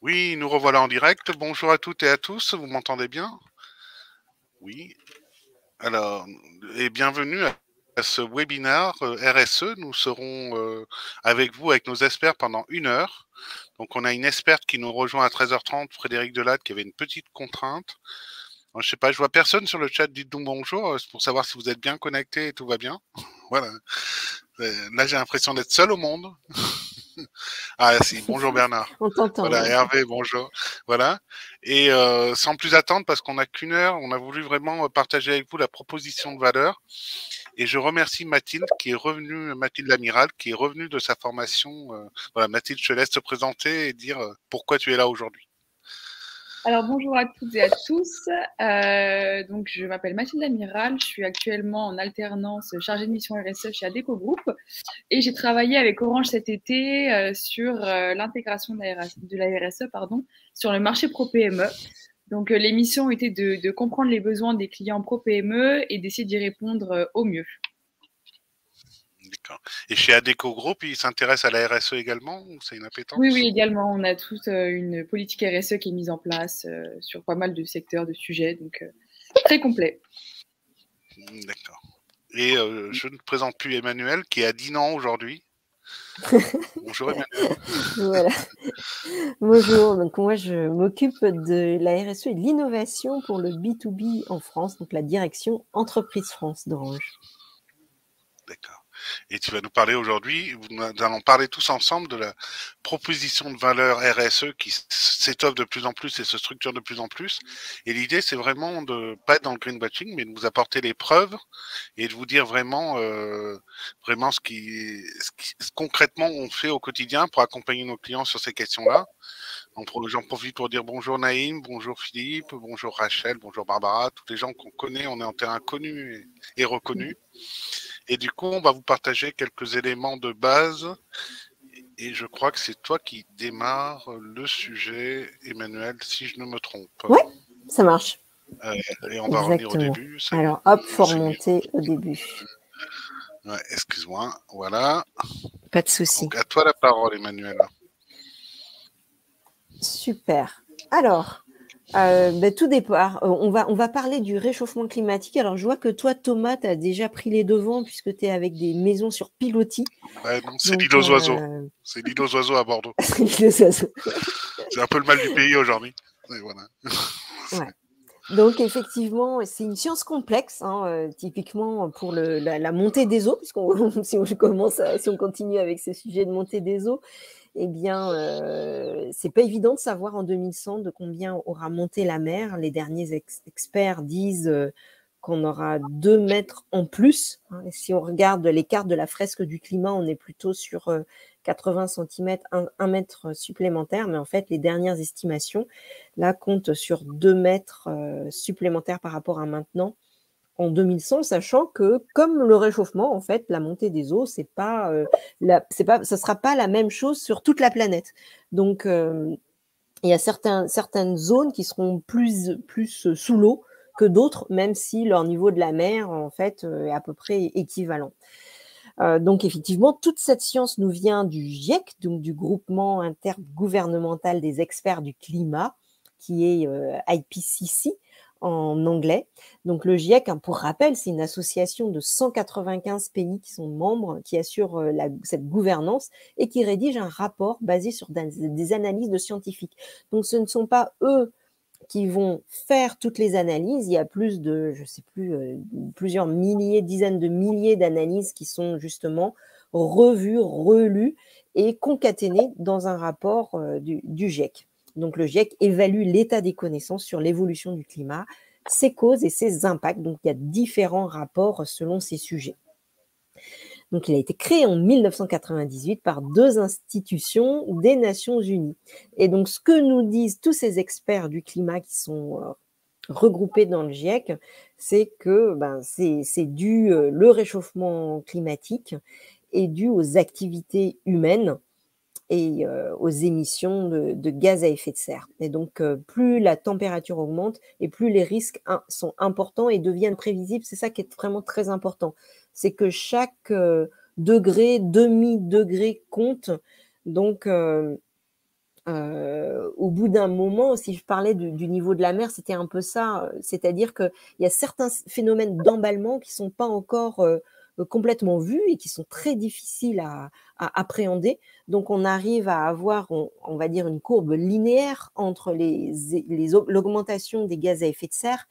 Oui, nous revoilà en direct. Bonjour à toutes et à tous, vous m'entendez bien? Oui. Alors, et bienvenue à ce webinaire RSE. Nous serons avec vous, avec nos experts pendant 1 heure. Donc, on a une experte qui nous rejoint à 13h30, Frédéric Delade, qui avait une petite contrainte. Alors, je sais pas, je vois personne sur le chat. Dites-nous bonjour, c'est pour savoir si vous êtes bien connecté et tout va bien. Voilà. Là, j'ai l'impression d'être seul au monde. Ah si, bonjour Bernard. On t'entend, Voilà, oui. Hervé, bonjour. Voilà. Et sans plus attendre, parce qu'on n'a qu'1 heure, on a voulu vraiment partager avec vous la proposition de valeur. Et je remercie Mathilde, qui est revenue, Mathilde Lamiral, qui est revenue de sa formation. Voilà, Mathilde, je te laisse te présenter et dire pourquoi tu es là aujourd'hui. Alors bonjour à toutes et à tous. Donc je m'appelle Mathilde Amiral, je suis actuellement en alternance chargée de mission RSE chez Adecco Group et j'ai travaillé avec Orange cet été sur l'intégration de la RSE sur le marché pro PME. Donc les missions étaient de comprendre les besoins des clients pro PME et d'essayer d'y répondre au mieux. D'accord. Et chez Adecco Group, ils s'intéressent à la RSE également ou c'est une Oui, appétence? oui, également, on a toute une politique RSE qui est mise en place sur pas mal de secteurs, de sujets, donc très complet. D'accord. Et je ne présente plus Emmanuel, qui a 10 ans aujourd'hui. Bonjour Emmanuel. Voilà. Bonjour, donc moi je m'occupe de la RSE et de l'innovation pour le B2B en France, donc la direction Entreprise France d'Orange. D'accord. Et tu vas nous parler aujourd'hui, nous allons parler tous ensemble de la proposition de valeur RSE qui s'étoffe de plus en plus et se structure de plus en plus. Et l'idée, c'est vraiment de pas être dans le greenwashing, mais de vous apporter les preuves et de vous dire vraiment concrètement on fait au quotidien pour accompagner nos clients sur ces questions-là. J'en profite pour dire bonjour Naïm, bonjour Philippe, bonjour Rachel, bonjour Barbara, tous les gens qu'on connaît, on est en terrain connu et reconnu. Et du coup, on va vous partager quelques éléments de base. Et je crois que c'est toi qui démarre le sujet, Emmanuel, si je ne me trompe. Oui, ça marche. Et on va revenir au Exactement. début. Alors hop, faut C'est mieux. remonter au début. Ouais, excuse-moi. Voilà. Pas de souci. Donc, à toi la parole, Emmanuel. Super. Alors, tout départ, on va parler du réchauffement climatique. Alors, je vois que toi, Thomas, tu as déjà pris les devants puisque tu es avec des maisons sur pilotis. Ouais, non, c'est Donc, l'île aux oiseaux. C'est l'île aux oiseaux à Bordeaux. C'est un peu le mal du pays aujourd'hui. Et voilà. Ouais. Donc, effectivement, c'est une science complexe, hein, typiquement pour la montée des eaux, puisqu'on si on continue avec ce sujet de montée des eaux, eh bien, c'est pas évident de savoir en 2100 de combien aura monté la mer. Les derniers experts disent qu'on aura 2 mètres en plus. Hein. Et si on regarde les cartes de la fresque du climat, on est plutôt sur 80 cm, 1 mètre supplémentaire. Mais en fait, les dernières estimations, là, comptent sur 2 mètres supplémentaires par rapport à maintenant en 2100, sachant que, comme le réchauffement, en fait, la montée des eaux, ça sera pas la même chose sur toute la planète. Donc, il y a certaines zones qui seront plus sous l'eau que d'autres, même si leur niveau de la mer, en fait, est à peu près équivalent. Donc, effectivement, toute cette science nous vient du GIEC, donc du groupement intergouvernemental des experts du climat, qui est IPCC en anglais. Donc, le GIEC, hein, pour rappel, c'est une association de 195 pays qui sont membres, qui assurent cette gouvernance et qui rédige un rapport basé sur des analyses de scientifiques. Donc, ce ne sont pas eux qui vont faire toutes les analyses. Il y a plus de, je sais plus, plusieurs milliers, dizaines de milliers d'analyses qui sont justement revues, relues et concaténées dans un rapport du GIEC. Donc le GIEC évalue l'état des connaissances sur l'évolution du climat, ses causes et ses impacts. Donc il y a différents rapports selon ces sujets. Donc, il a été créé en 1998 par 2 institutions des Nations Unies. Et donc, ce que nous disent tous ces experts du climat qui sont regroupés dans le GIEC, c'est que c'est dû, le réchauffement climatique est dû aux activités humaines et aux émissions de gaz à effet de serre. Et donc, plus la température augmente et plus les risques sont importants et deviennent prévisibles. C'est ça qui est vraiment très important. C'est que chaque degré, demi-degré compte. Donc, au bout d'un moment, si je parlais du niveau de la mer, c'était un peu ça. C'est-à-dire qu'il y a certains phénomènes d'emballement qui ne sont pas encore complètement vus et qui sont très difficiles à appréhender. Donc, on arrive à avoir, on va dire, une courbe linéaire entre l'augmentation des gaz à effet de serre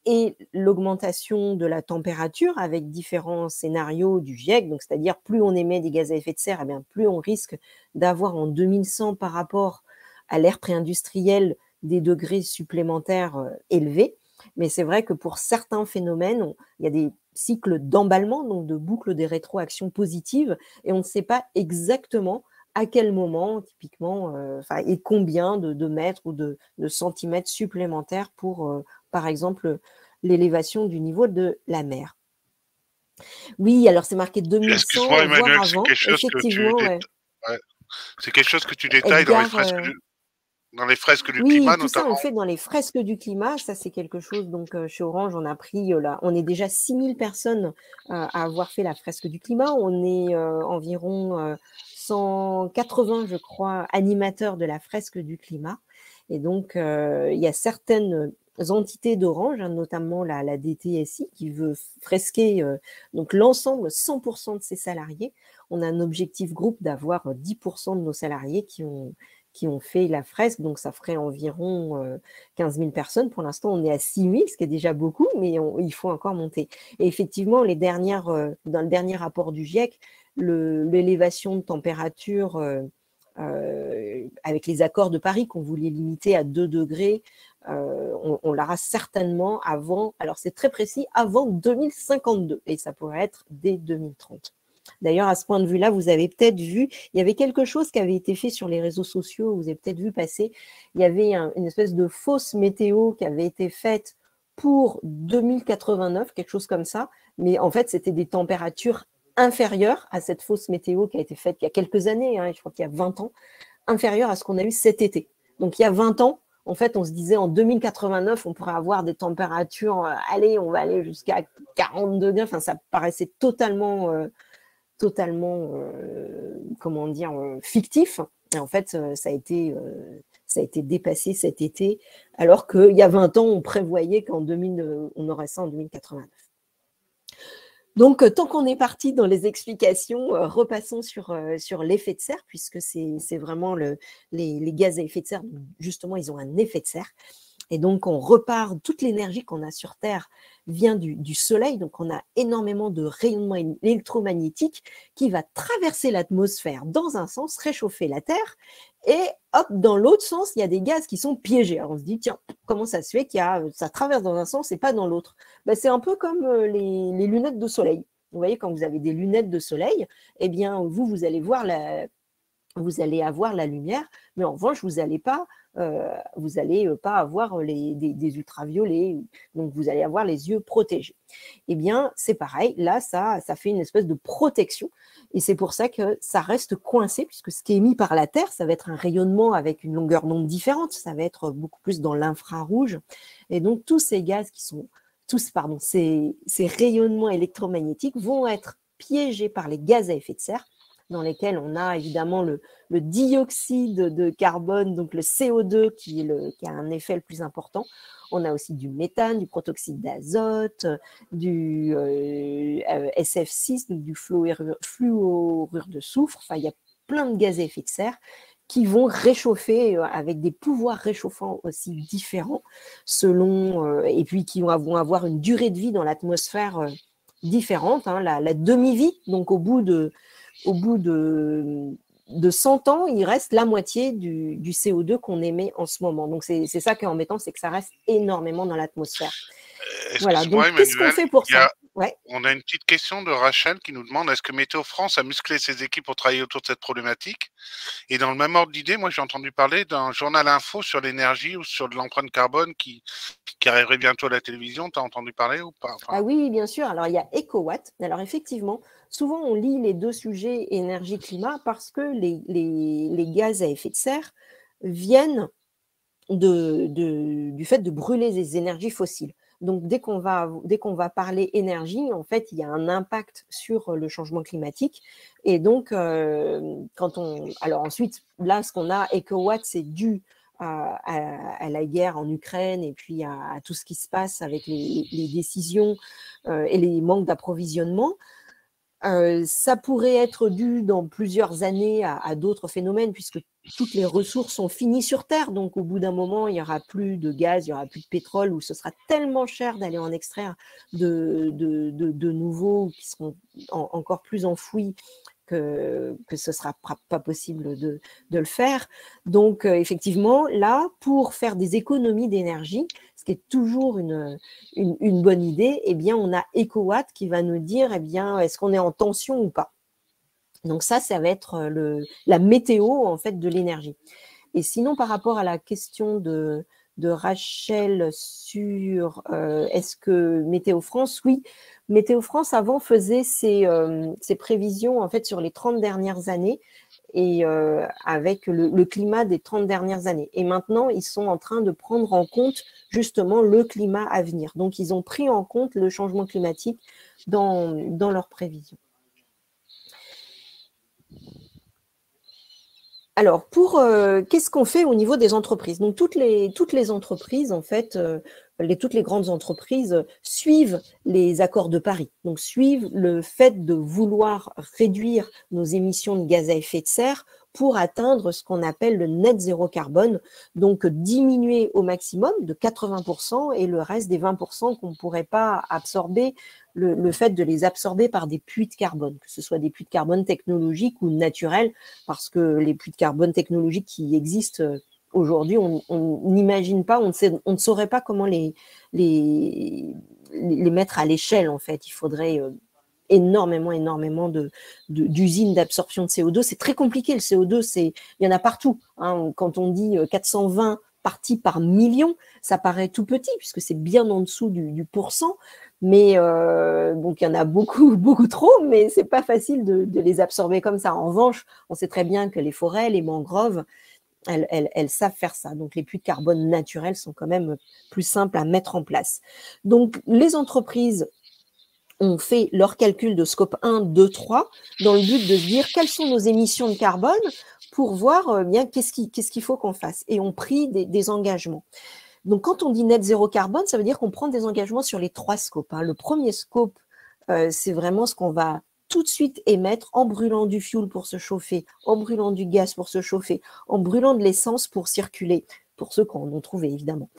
et l'augmentation de la température avec différents scénarios du GIEC. Donc, c'est-à-dire, plus on émet des gaz à effet de serre, eh bien, plus on risque d'avoir en 2100 par rapport à l'ère pré-industrielle des degrés supplémentaires élevés. Mais c'est vrai que pour certains phénomènes, il y a des cycles d'emballement, donc de boucles des rétroactions positives, et on ne sait pas exactement à quel moment, typiquement, et combien de mètres ou de centimètres supplémentaires pour, par exemple, l'élévation du niveau de la mer. Oui, alors c'est marqué 2100, Excuse-moi, voire Emmanuel, c'est avant. quelque chose que Effectivement, ouais. c'est quelque chose que tu détailles Edgar, dans les fresques du oui, climat, tout ça, on notamment. le fait dans les fresques du climat. Ça, c'est quelque chose, donc chez Orange, on a pris, là, on est déjà 6000 personnes à avoir fait la fresque du climat. On est environ 180, je crois, animateurs de la fresque du climat. Et donc, il y a certaines entités d'Orange, notamment la DTSI, qui veut fresquer donc l'ensemble, 100% de ses salariés. On a un objectif groupe d'avoir 10% de nos salariés qui ont fait la fresque, donc ça ferait environ 15 000 personnes. Pour l'instant, on est à 6 000, ce qui est déjà beaucoup, mais il faut encore monter. Et effectivement, dans le dernier rapport du GIEC, l'élévation de température avec les accords de Paris qu'on voulait limiter à 2 degrés, on l'aura certainement avant, alors c'est très précis, avant 2052, et ça pourrait être dès 2030. D'ailleurs, à ce point de vue-là, vous avez peut-être vu, il y avait quelque chose qui avait été fait sur les réseaux sociaux, vous avez peut-être vu passer, il y avait une espèce de fausse météo qui avait été faite pour 2089, quelque chose comme ça, mais en fait, c'était des températures inférieures à cette fausse météo qui a été faite il y a quelques années, je crois qu'il y a 20 ans, inférieure à ce qu'on a eu cet été. Donc, il y a 20 ans, en fait, on se disait en 2089, on pourrait avoir des températures, on va aller jusqu'à 40 degrés, enfin, ça paraissait totalement comment dire, fictif. Et en fait, ça a été dépassé cet été, alors qu'il y a 20 ans, on prévoyait qu'en 2000, on aurait ça en 2089. Donc, tant qu'on est parti dans les explications, repassons sur l'effet de serre, puisque c'est vraiment les gaz à effet de serre, justement, ils ont un effet de serre. Et donc, on repart, toute l'énergie qu'on a sur Terre vient du Soleil. Donc, on a énormément de rayonnement électromagnétique qui va traverser l'atmosphère dans un sens, réchauffer la Terre. Et hop, dans l'autre sens, il y a des gaz qui sont piégés. Alors, on se dit, tiens, comment ça se fait ça traverse dans un sens et pas dans l'autre? C'est un peu comme les lunettes de soleil. Vous voyez, quand vous avez des lunettes de soleil, eh bien, vous allez avoir la lumière, mais en revanche, vous n'allez pas avoir des ultraviolets, donc vous allez avoir les yeux protégés. Eh bien, c'est pareil, là, ça fait une espèce de protection, et c'est pour ça que ça reste coincé, puisque ce qui est émis par la Terre, ça va être un rayonnement avec une longueur d'onde différente, ça va être beaucoup plus dans l'infrarouge, et donc tous ces gaz ces rayonnements électromagnétiques vont être piégés par les gaz à effet de serre, dans lesquels on a évidemment le dioxyde de carbone, donc le CO2 qui a un effet le plus important. On a aussi du méthane, du protoxyde d'azote, du SF6, donc du fluorure de soufre. Enfin, il y a plein de gaz à effet de serre qui vont réchauffer avec des pouvoirs réchauffants aussi différents et puis qui vont avoir une durée de vie dans l'atmosphère différente, la demi-vie, donc au bout de 100 ans, il reste la moitié du CO2 qu'on émet en ce moment. Donc, c'est ça qui est embêtant, c'est que ça reste énormément dans l'atmosphère. Voilà, donc qu'est-ce qu'on fait pour ça? On a une petite question de Rachel qui nous demande, est-ce que Météo France a musclé ses équipes pour travailler autour de cette problématique? Et dans le même ordre d'idée, moi j'ai entendu parler d'un journal info sur l'énergie ou sur de l'empreinte carbone qui arriverait bientôt à la télévision. Tu as entendu parler ou pas? Ah oui, bien sûr. Alors il y a EcoWatt. Alors effectivement, souvent on lie les deux sujets énergie-climat parce que les gaz à effet de serre viennent du fait de brûler des énergies fossiles. Donc, dès qu'on va parler énergie, en fait, il y a un impact sur le changement climatique. Et donc, alors ensuite, là, ce qu'on a, EcoWatt, c'est dû à la guerre en Ukraine et puis à tout ce qui se passe avec les décisions et les manques d'approvisionnement. Ça pourrait être dû dans plusieurs années à d'autres phénomènes, puisque toutes les ressources sont finies sur Terre. Donc, au bout d'un moment, il n'y aura plus de gaz, il n'y aura plus de pétrole, ou ce sera tellement cher d'aller en extraire de nouveaux qui seront encore plus enfouis que ce ne sera pas possible de le faire. Donc, effectivement, là, pour faire des économies d'énergie, ce qui est toujours une bonne idée, eh bien, on a EcoWatt qui va nous dire, eh bien, est-ce qu'on est en tension ou pas. Donc ça va être la météo, en fait, de l'énergie. Et sinon, par rapport à la question de Rachel sur est-ce que Météo France, oui, Météo France avant faisait ses prévisions en fait sur les 30 dernières années et avec le climat des 30 dernières années. Et maintenant, ils sont en train de prendre en compte justement le climat à venir. Donc, ils ont pris en compte le changement climatique dans leurs prévisions. Alors, qu'est-ce qu'on fait au niveau des entreprises? Donc, toutes les entreprises, en fait, toutes les grandes entreprises suivent les accords de Paris, donc suivent le fait de vouloir réduire nos émissions de gaz à effet de serre pour atteindre ce qu'on appelle le net zéro carbone, donc diminuer au maximum de 80% et le reste des 20% qu'on ne pourrait pas absorber, le fait de les absorber par des puits de carbone, que ce soit des puits de carbone technologiques ou naturels, parce que les puits de carbone technologiques qui existent aujourd'hui, on n'imagine pas, on ne saurait pas comment les mettre à l'échelle, en fait. Il faudrait énormément d'usines d'absorption de CO2. C'est très compliqué, le CO2, il y en a partout. Hein. Quand on dit 420 parties par million, ça paraît tout petit, puisque c'est bien en dessous du pourcent. Mais donc, il y en a beaucoup trop, mais c'est pas facile de les absorber comme ça. En revanche, on sait très bien que les forêts, les mangroves, elles savent faire ça. Donc, les puits de carbone naturels sont quand même plus simples à mettre en place. Donc, les entreprises ont fait leur calcul de scope 1, 2, 3, dans le but de se dire quelles sont nos émissions de carbone pour voir bien qu'est-ce qu'il faut qu'on fasse. Et ont pris des engagements. Donc, quand on dit net zéro carbone, ça veut dire qu'on prend des engagements sur les 3 scopes. Hein. Le premier scope, c'est vraiment ce qu'on va tout de suite émettre en brûlant du fioul pour se chauffer, en brûlant du gaz pour se chauffer, en brûlant de l'essence pour circuler, pour ceux qui en ont trouvé, évidemment.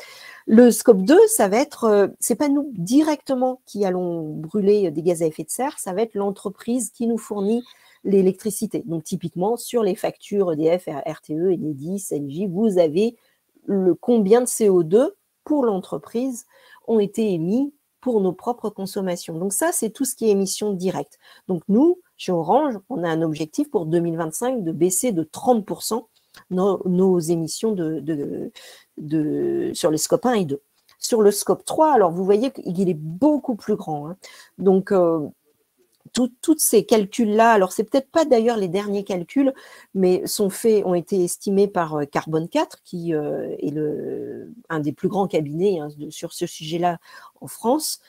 Le scope 2, ça va être, c'est pas nous directement qui allons brûler des gaz à effet de serre, ça va être l'entreprise qui nous fournit l'électricité. Donc, typiquement, sur les factures EDF, RTE, Enedis, Engie, vous avez combien de CO2 pour l'entreprise ont été émis pour nos propres consommations. Donc ça, c'est tout ce qui est émissions directes. Donc nous, chez Orange, on a un objectif pour 2025 de baisser de 30% nos émissions sur les scope 1 et 2. Sur le scope 3, alors vous voyez qu'il est beaucoup plus grand. Hein. Donc, toutes ces calculs-là, alors c'est peut-être pas d'ailleurs les derniers calculs, mais ont été estimés par Carbone 4, qui est un des plus grands cabinets sur ce sujet-là en France.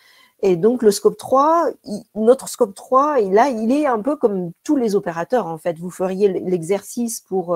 Et donc le scope 3, notre scope 3, il est un peu comme tous les opérateurs, en fait. Vous feriez l'exercice pour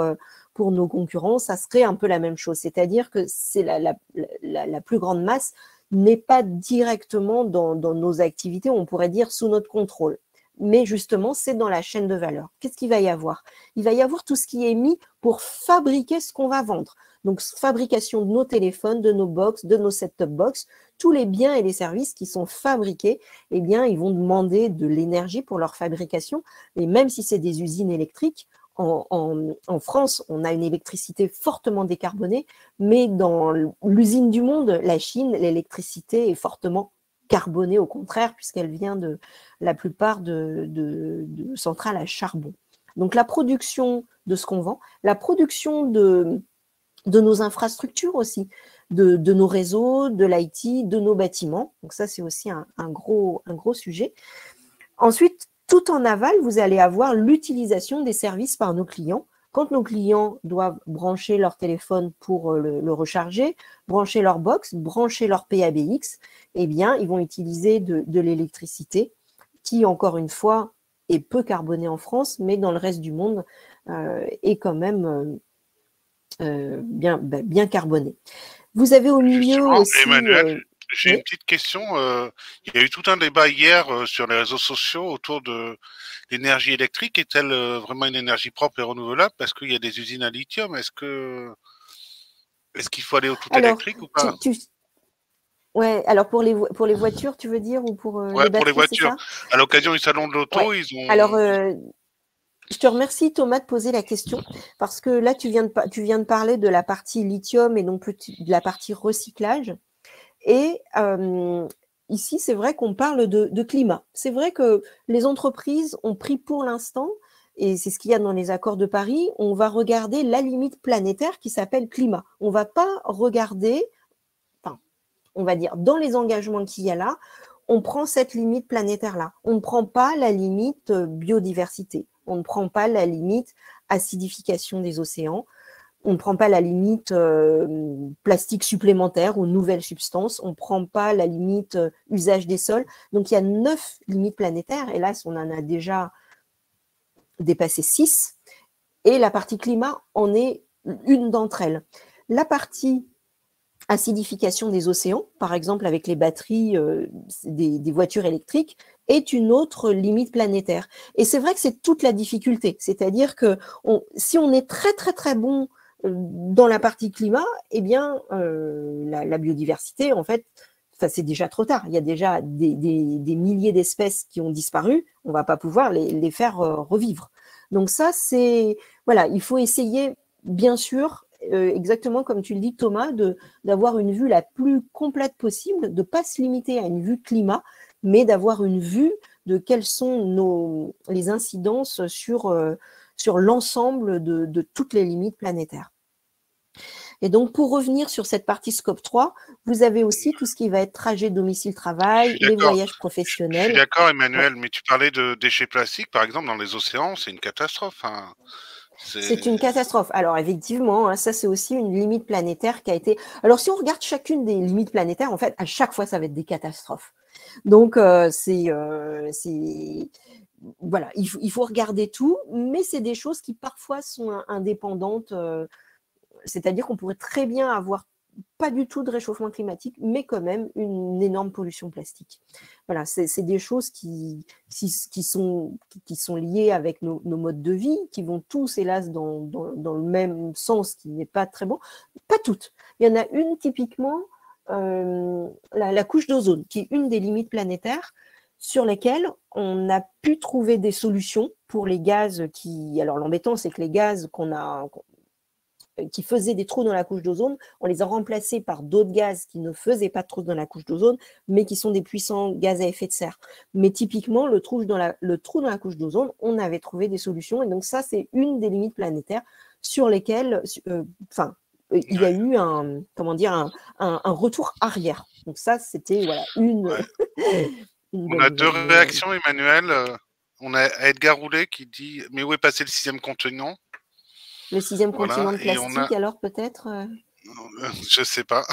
nos concurrents, ça serait un peu la même chose. C'est-à-dire que c'est la plus grande masse n'est pas directement dans nos activités, on pourrait dire sous notre contrôle. Mais justement, c'est dans la chaîne de valeur. Qu'est-ce qu'il va y avoir? Il va y avoir tout ce qui est mis pour fabriquer ce qu'on va vendre. Donc, fabrication de nos téléphones, de nos box, de nos set-top box, tous les biens et les services qui sont fabriqués, eh bien, ils vont demander de l'énergie pour leur fabrication. Et même si c'est des usines électriques, en France, on a une électricité fortement décarbonée, mais dans l'usine du monde, la Chine, l'électricité est fortement carbonée, au contraire, puisqu'elle vient de la plupart de centrales à charbon. Donc, la production de ce qu'on vend, la production de nos infrastructures aussi, de nos réseaux, de l'IT, de nos bâtiments. Donc, ça, c'est aussi un gros sujet. Ensuite, tout en aval, vous allez avoir l'utilisation des services par nos clients. quand nos clients doivent brancher leur téléphone pour le recharger, brancher leur box, brancher leur PABX, eh bien, ils vont utiliser de l'électricité qui, encore une fois, est peu carbonée en France, mais dans le reste du monde est quand même bien carbonée. Vous avez au milieu Justement, aussi… Emmanuel, j'ai oui. une petite question. Il y a eu tout un débat hier sur les réseaux sociaux autour de l'énergie électrique. Est-elle vraiment une énergie propre et renouvelable? Parce qu'il y a des usines à lithium. Est-ce qu'il faut aller au tout Alors, électrique ou pas? ouais, alors pour les voitures, tu veux dire, ou pour Ouais, les pour les batteries, c'est voitures. ça? À l'occasion du salon de l'auto, Ouais. ils Alors, ont. je te remercie, Thomas, de poser la question, parce que là, tu viens de parler de la partie lithium et non plus de la partie recyclage. Et ici, c'est vrai qu'on parle de climat. C'est vrai que les entreprises ont pris pour l'instant, et c'est ce qu'il y a dans les accords de Paris, on va regarder la limite planétaire qui s'appelle climat. On ne va pas regarder, enfin, on va dire, dans les engagements qu'il y a là, on prend cette limite planétaire-là. On ne prend pas la limite biodiversité. On ne prend pas la limite acidification des océans. On ne prend pas la limite plastique supplémentaire ou nouvelles substances. On ne prend pas la limite usage des sols. Donc, il y a 9 limites planétaires. Hélas, on en a déjà dépassé 6. Et la partie climat en est une d'entre elles. La partie acidification des océans, par exemple avec les batteries des voitures électriques, est une autre limite planétaire. Et c'est vrai que c'est toute la difficulté. C'est-à-dire que si on est très, très, très bon dans la partie climat, eh bien, la biodiversité, en fait, c'est déjà trop tard. Il y a déjà des milliers d'espèces qui ont disparu. On ne va pas pouvoir les faire revivre. Donc ça, c'est… Voilà, il faut essayer, bien sûr, exactement comme tu le dis, Thomas, d'avoir une vue la plus complète possible, de ne pas se limiter à une vue climat, mais d'avoir une vue de quelles sont les incidences sur l'ensemble de toutes les limites planétaires. Et donc, pour revenir sur cette partie scope 3, vous avez aussi tout ce qui va être trajet domicile-travail, les voyages professionnels. Je suis d'accord, Emmanuel, mais tu parlais de déchets plastiques, par exemple, dans les océans, c'est une catastrophe. Hein. C'est une catastrophe. Alors effectivement, hein, ça c'est aussi une limite planétaire qui a été… Alors si on regarde chacune des limites planétaires, en fait, à chaque fois, ça va être des catastrophes. Donc voilà, il faut regarder tout, mais c'est des choses qui parfois sont indépendantes. C'est-à-dire qu'on pourrait très bien avoir pas du tout de réchauffement climatique, mais quand même une énorme pollution plastique. Voilà, c'est des choses qui sont liées avec nos modes de vie, qui vont tous, hélas, dans le même sens, qui n'est pas très bon. Pas toutes. Il y en a une, typiquement, la couche d'ozone, qui est une des limites planétaires sur lesquelles on a pu trouver des solutions pour les gaz qui… Alors, l'embêtant, c'est que les gaz qui faisaient des trous dans la couche d'ozone, on les a remplacés par d'autres gaz qui ne faisaient pas de trous dans la couche d'ozone, mais qui sont des puissants gaz à effet de serre. Mais typiquement, le trou dans la couche d'ozone, on avait trouvé des solutions. Et donc ça, c'est une des limites planétaires sur lesquelles il y a eu un retour arrière. Donc ça, c'était voilà, une… Ouais. On a deux réactions, Emmanuel. On a Edgar Roulet qui dit « Mais où est passé le 6e continent ?» Le 6e continent de plastique, alors peut-être Je sais pas.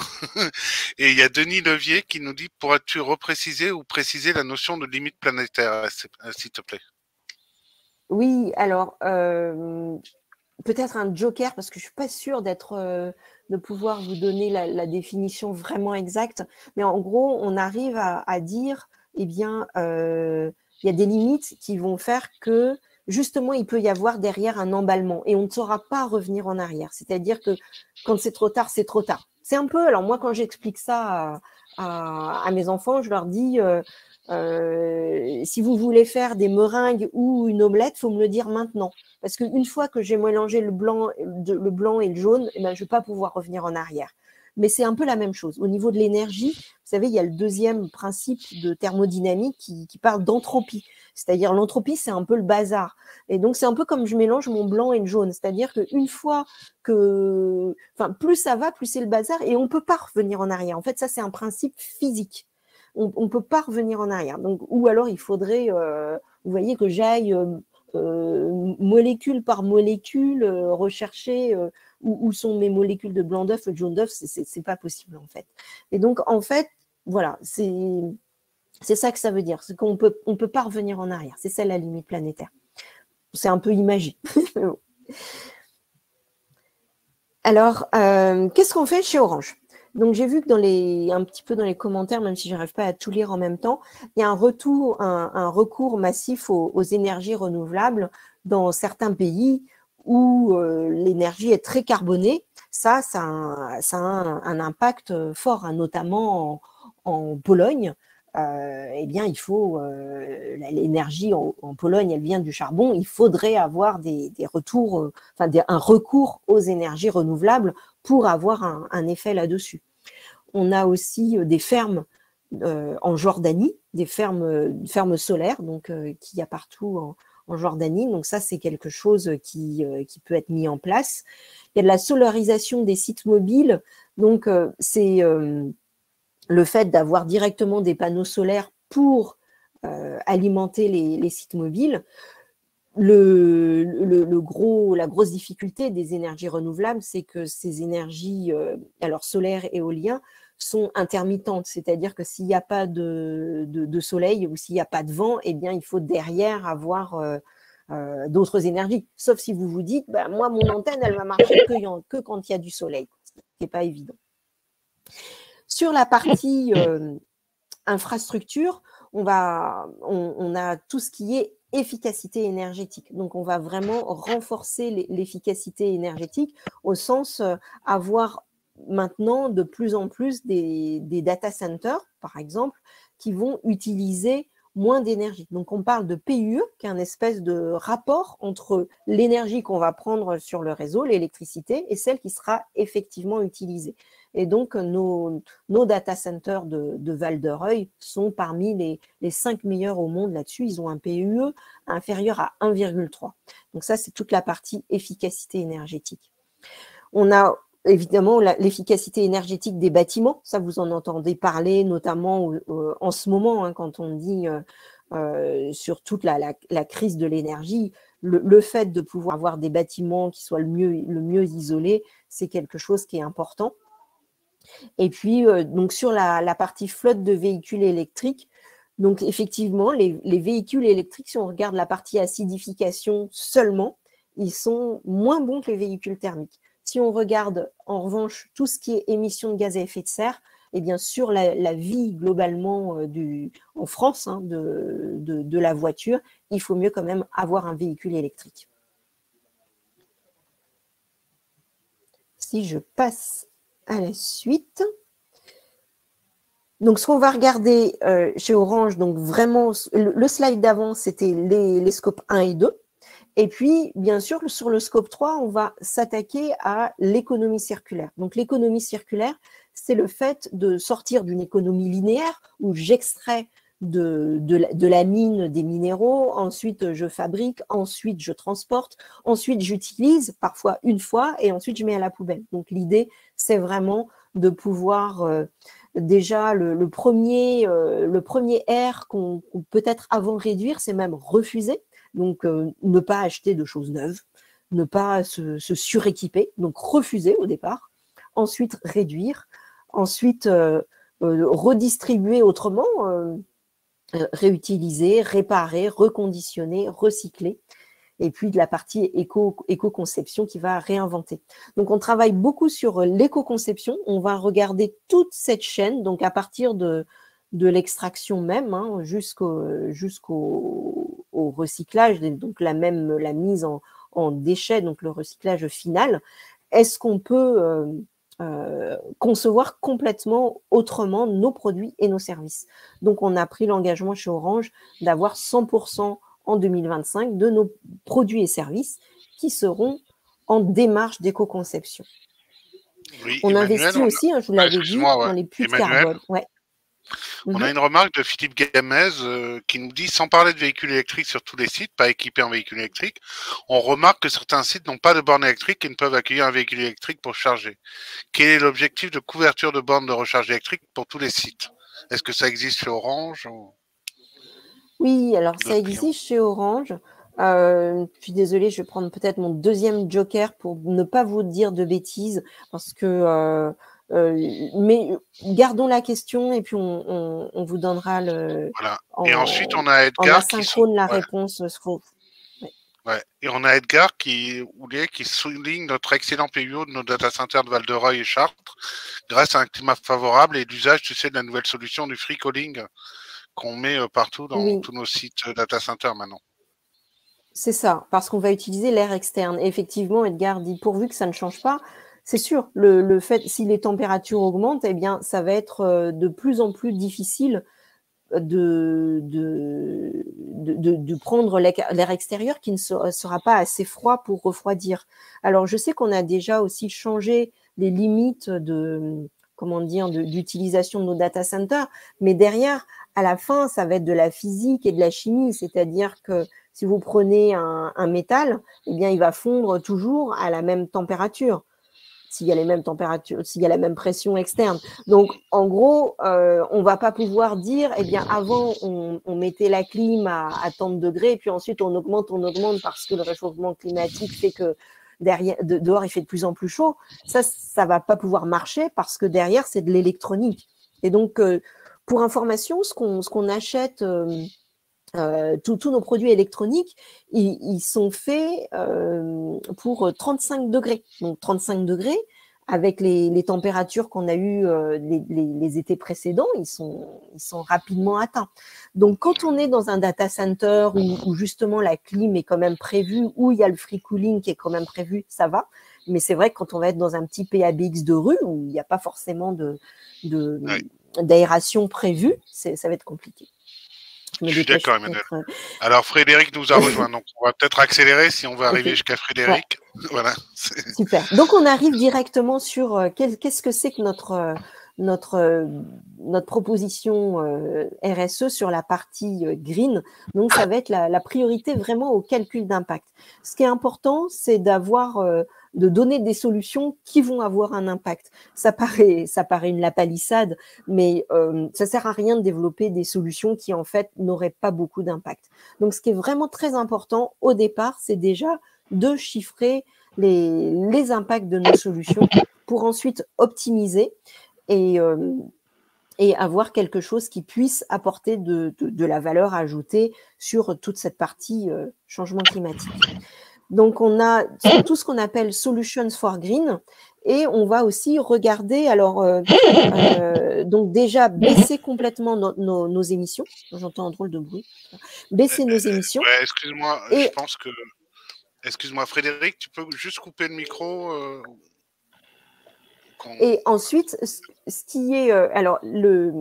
Et il y a Denis Levier qui nous dit « Pourrais-tu repréciser ou préciser la notion de limite planétaire, s'il te plaît ?» Oui, alors peut-être un joker, parce que je ne suis pas sûre de pouvoir vous donner la définition vraiment exacte, mais en gros, on arrive à dire, eh bien, il y a des limites qui vont faire que justement, il peut y avoir derrière un emballement et on ne saura pas revenir en arrière. C'est-à-dire que quand c'est trop tard, c'est trop tard. C'est un peu… Alors moi, quand j'explique ça à mes enfants, je leur dis… si vous voulez faire des meringues ou une omelette, il faut me le dire maintenant. Parce qu'une fois que j'ai mélangé le blanc et le jaune, eh ben, je ne vais pas pouvoir revenir en arrière. Mais c'est un peu la même chose. Au niveau de l'énergie, vous savez, il y a le deuxième principe de thermodynamique qui parle d'entropie. C'est-à-dire l'entropie, c'est un peu le bazar. Et donc, c'est un peu comme je mélange mon blanc et le jaune. C'est-à-dire qu'une fois que… Enfin, plus ça va, plus c'est le bazar et on ne peut pas revenir en arrière. En fait, ça, c'est un principe physique. On ne peut pas revenir en arrière. Donc, ou alors, il faudrait, vous voyez, que j'aille molécule par molécule, rechercher où sont mes molécules de blanc d'œuf, de jaune d'œuf, c'est pas possible en fait. Et donc en fait, voilà, c'est ça que ça veut dire, c'est qu'on peut pas revenir en arrière, c'est ça la limite planétaire. C'est un peu imagé. Alors, qu'est-ce qu'on fait chez Orange? Donc, j'ai vu que un petit peu dans les commentaires, même si je n'arrive pas à tout lire en même temps, il y a un recours massif aux énergies renouvelables dans certains pays où l'énergie est très carbonée. Ça a un impact fort, hein, notamment en Pologne. Eh bien, il faut l'énergie en Pologne, elle vient du charbon. Il faudrait avoir des retours, un recours aux énergies renouvelables pour avoir un effet là-dessus. On a aussi des fermes en Jordanie, des fermes solaires, donc qu'il y a partout en Jordanie. Donc ça, c'est quelque chose qui peut être mis en place. Il y a de la solarisation des sites mobiles. Donc c'est le fait d'avoir directement des panneaux solaires pour alimenter les sites mobiles. La grosse difficulté des énergies renouvelables, c'est que ces énergies, alors solaires et éoliennes, sont intermittentes, c'est-à-dire que s'il n'y a pas de soleil ou s'il n'y a pas de vent, eh bien, il faut derrière avoir d'autres énergies. Sauf si vous vous dites, bah, moi, mon antenne, elle va marcher que quand il y a du soleil, ce qui n'est pas évident. Sur la partie infrastructure, on a tout ce qui est efficacité énergétique. Donc, on va vraiment renforcer l'efficacité énergétique au sens avoir maintenant de plus en plus des data centers, par exemple, qui vont utiliser moins d'énergie. Donc, on parle de PUE, qui est un espèce de rapport entre l'énergie qu'on va prendre sur le réseau, l'électricité, et celle qui sera effectivement utilisée. Et donc, nos data centers de Val-de-Reuil sont parmi les 5 meilleurs au monde là-dessus. Ils ont un PUE inférieur à 1,3. Donc ça, c'est toute la partie efficacité énergétique. On a évidemment l'efficacité énergétique des bâtiments. Ça, vous en entendez parler, notamment en ce moment, hein, quand on dit sur toute la crise de l'énergie, le fait de pouvoir avoir des bâtiments qui soient le mieux isolés, c'est quelque chose qui est important. Et puis, donc sur la partie flotte de véhicules électriques, donc effectivement, les véhicules électriques, si on regarde la partie acidification seulement, ils sont moins bons que les véhicules thermiques. Si on regarde en revanche tout ce qui est émissions de gaz à effet de serre, eh bien sur la vie globalement en France, hein, de la voiture, il faut mieux quand même avoir un véhicule électrique. Si je passe à la suite. Donc, ce qu'on va regarder chez Orange, donc vraiment, le slide d'avant, c'était les scopes 1 et 2. Et puis, bien sûr, sur le scope 3, on va s'attaquer à l'économie circulaire. Donc, l'économie circulaire, c'est le fait de sortir d'une économie linéaire où j'extrais de la mine des minéraux, ensuite je fabrique, ensuite je transporte, ensuite j'utilise, parfois une fois, et ensuite je mets à la poubelle. Donc l'idée, c'est vraiment de pouvoir, déjà le premier R qu'on peut-être avant réduire, c'est même refuser, donc ne pas acheter de choses neuves, ne pas se suréquiper, donc refuser au départ, ensuite réduire, ensuite redistribuer autrement, réutiliser, réparer, reconditionner, recycler, et puis de la partie éco-conception qui va réinventer. Donc, on travaille beaucoup sur l'éco-conception. On va regarder toute cette chaîne, donc à partir de l'extraction même, hein, jusqu'au recyclage, donc la mise en déchets, donc le recyclage final. Est-ce qu'on peut concevoir complètement autrement nos produits et nos services. Donc, on a pris l'engagement chez Orange d'avoir 100% en 2025 de nos produits et services qui seront en démarche d'éco-conception. Oui, on investit aussi, hein, je vous l'avais dit, dans les puits de carbone. Ouais. On a une remarque de Philippe Gamez qui nous dit, sans parler de véhicules électriques sur tous les sites, pas équipés en véhicules électriques, on remarque que certains sites n'ont pas de bornes électriques et ne peuvent accueillir un véhicule électrique pour charger. Quel est l'objectif de couverture de bornes de recharge électrique pour tous les sites? Est-ce que ça existe chez Orange ou... Oui, alors ça existe chez Orange. Je suis désolée, je vais prendre peut-être mon deuxième joker pour ne pas vous dire de bêtises, parce que mais gardons la question et puis on vous donnera Voilà. Et ensuite, on en a Edgar asynchrone la réponse. Ouais. Et on a Edgar qui souligne notre excellent PUO de nos data centers de Val-de-Reuil et Chartres, grâce à un climat favorable et l'usage, tu sais, de la nouvelle solution du free calling qu'on met partout dans tous nos sites data centers maintenant. C'est ça, parce qu'on va utiliser l'air externe. Et effectivement, Edgar dit, pourvu que ça ne change pas, c'est sûr, le fait, si les températures augmentent, eh bien, ça va être de plus en plus difficile de prendre l'air extérieur qui ne sera pas assez froid pour refroidir. Alors, je sais qu'on a déjà aussi changé les limites d'utilisation de nos data centers, mais derrière, à la fin, ça va être de la physique et de la chimie, c'est-à-dire que si vous prenez un métal, eh bien, il va fondre toujours à la même température, s'il y a les mêmes températures, s'il y a la même pression externe. Donc, en gros, on ne va pas pouvoir dire, eh bien, avant, on mettait la clim à tant de degrés, et puis ensuite, on augmente parce que le réchauffement climatique fait que dehors, il fait de plus en plus chaud. Ça ne va pas pouvoir marcher parce que derrière, c'est de l'électronique. Et donc, pour information, ce qu'on achète... tous nos produits électroniques, ils sont faits pour 35 degrés. Donc 35 degrés, avec les températures qu'on a eues les étés précédents, ils sont rapidement atteints. Donc quand on est dans un data center où justement la clim est quand même prévue, où il y a le free cooling qui est quand même prévu, ça va. Mais c'est vrai que quand on va être dans un petit PABX de rue, où il n'y a pas forcément d'aération prévue, ça va être compliqué. Je suis d'accord, Emmanuel. Alors, Frédéric nous a rejoint, donc on va peut-être accélérer si on veut arriver jusqu'à Frédéric. Ouais. Voilà. Super. Donc, on arrive directement sur qu'est-ce que c'est que notre proposition RSE sur la partie green. Donc, ça va être la priorité vraiment au calcul d'impact. Ce qui est important, c'est de donner des solutions qui vont avoir un impact. Ça paraît une lapalissade, mais ça sert à rien de développer des solutions qui, en fait, n'auraient pas beaucoup d'impact. Donc, ce qui est vraiment très important au départ, c'est déjà de chiffrer les impacts de nos solutions pour ensuite optimiser et avoir quelque chose qui puisse apporter de la valeur ajoutée sur toute cette partie changement climatique. Donc, on a tout ce qu'on appelle Solutions for Green et on va aussi regarder, donc déjà baisser complètement nos émissions. J'entends un drôle de bruit. Baisser nos émissions. Ouais, excuse-moi, je pense que... Excuse-moi, Frédéric, tu peux juste couper le micro Et ensuite, ce qui est... alors, le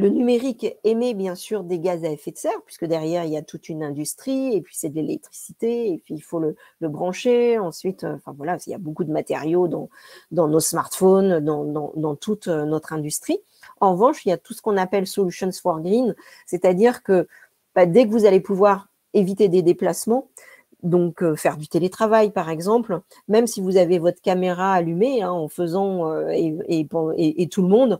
numérique émet bien sûr des gaz à effet de serre, puisque derrière, il y a toute une industrie, et puis c'est de l'électricité, et puis il faut le brancher. Ensuite, enfin voilà, il y a beaucoup de matériaux dans nos smartphones, dans toute notre industrie. En revanche, il y a tout ce qu'on appelle Solutions for Green, c'est-à-dire que dès que vous allez pouvoir éviter des déplacements, donc faire du télétravail par exemple, même si vous avez votre caméra allumée en faisant et tout le monde,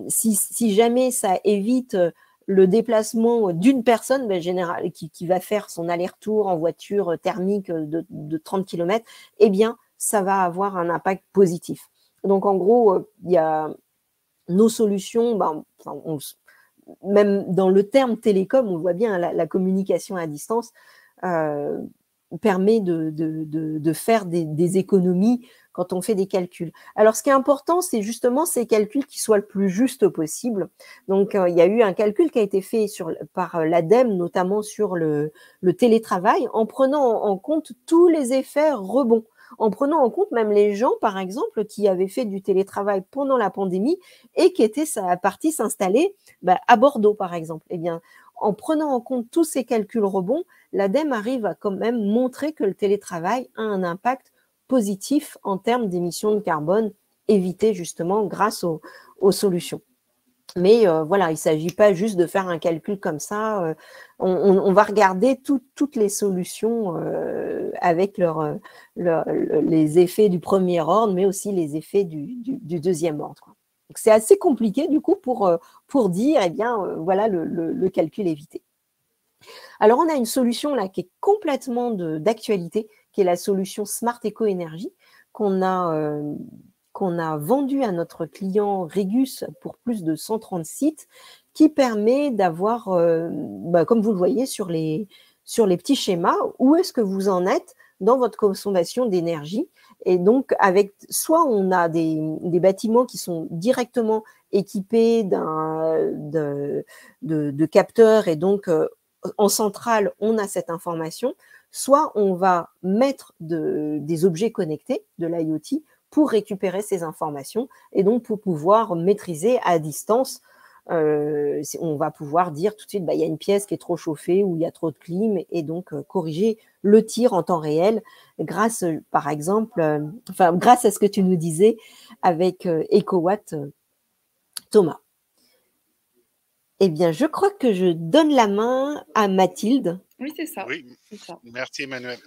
si jamais ça évite le déplacement d'une personne qui va faire son aller-retour en voiture thermique de 30 km, eh bien ça va avoir un impact positif. Donc en gros, il y a nos solutions, même dans le terme télécom, on voit bien la communication à distance permet de faire des économies quand on fait des calculs. Alors, ce qui est important, c'est justement ces calculs qui soient le plus juste possible. Donc, il y a eu un calcul qui a été fait par l'ADEME, notamment sur le télétravail, en prenant en compte tous les effets rebonds, en prenant en compte même les gens, par exemple, qui avaient fait du télétravail pendant la pandémie et qui étaient partis s'installer à Bordeaux, par exemple. Eh bien, en prenant en compte tous ces calculs rebonds, l'ADEME arrive à quand même montrer que le télétravail a un impact positif en termes d'émissions de carbone évitées justement grâce aux solutions. Mais voilà, il ne s'agit pas juste de faire un calcul comme ça. On va regarder toutes les solutions avec les effets du premier ordre, mais aussi les effets du deuxième ordre, quoi. Donc, c'est assez compliqué du coup pour dire, eh bien, voilà le calcul évité. Alors, on a une solution là qui est complètement d'actualité, qui est la solution Smart Eco Énergie, qu'on a vendue à notre client Regus pour plus de 130 sites, qui permet d'avoir, comme vous le voyez sur les petits schémas, où est-ce que vous en êtes dans votre consommation d'énergie. Et donc, soit on a des bâtiments qui sont directement équipés de capteurs, et donc en centrale, on a cette information, soit on va mettre des objets connectés, de l'IoT, pour récupérer ces informations, et donc pour pouvoir maîtriser à distance. On va pouvoir dire tout de suite, il y a une pièce qui est trop chauffée ou il y a trop de clim, et donc corriger le tir en temps réel grâce, par exemple, grâce à ce que tu nous disais avec EcoWatt, Thomas. Eh bien, je crois que je donne la main à Mathilde. Oui, c'est ça. Oui, c'est ça. Merci Emmanuel.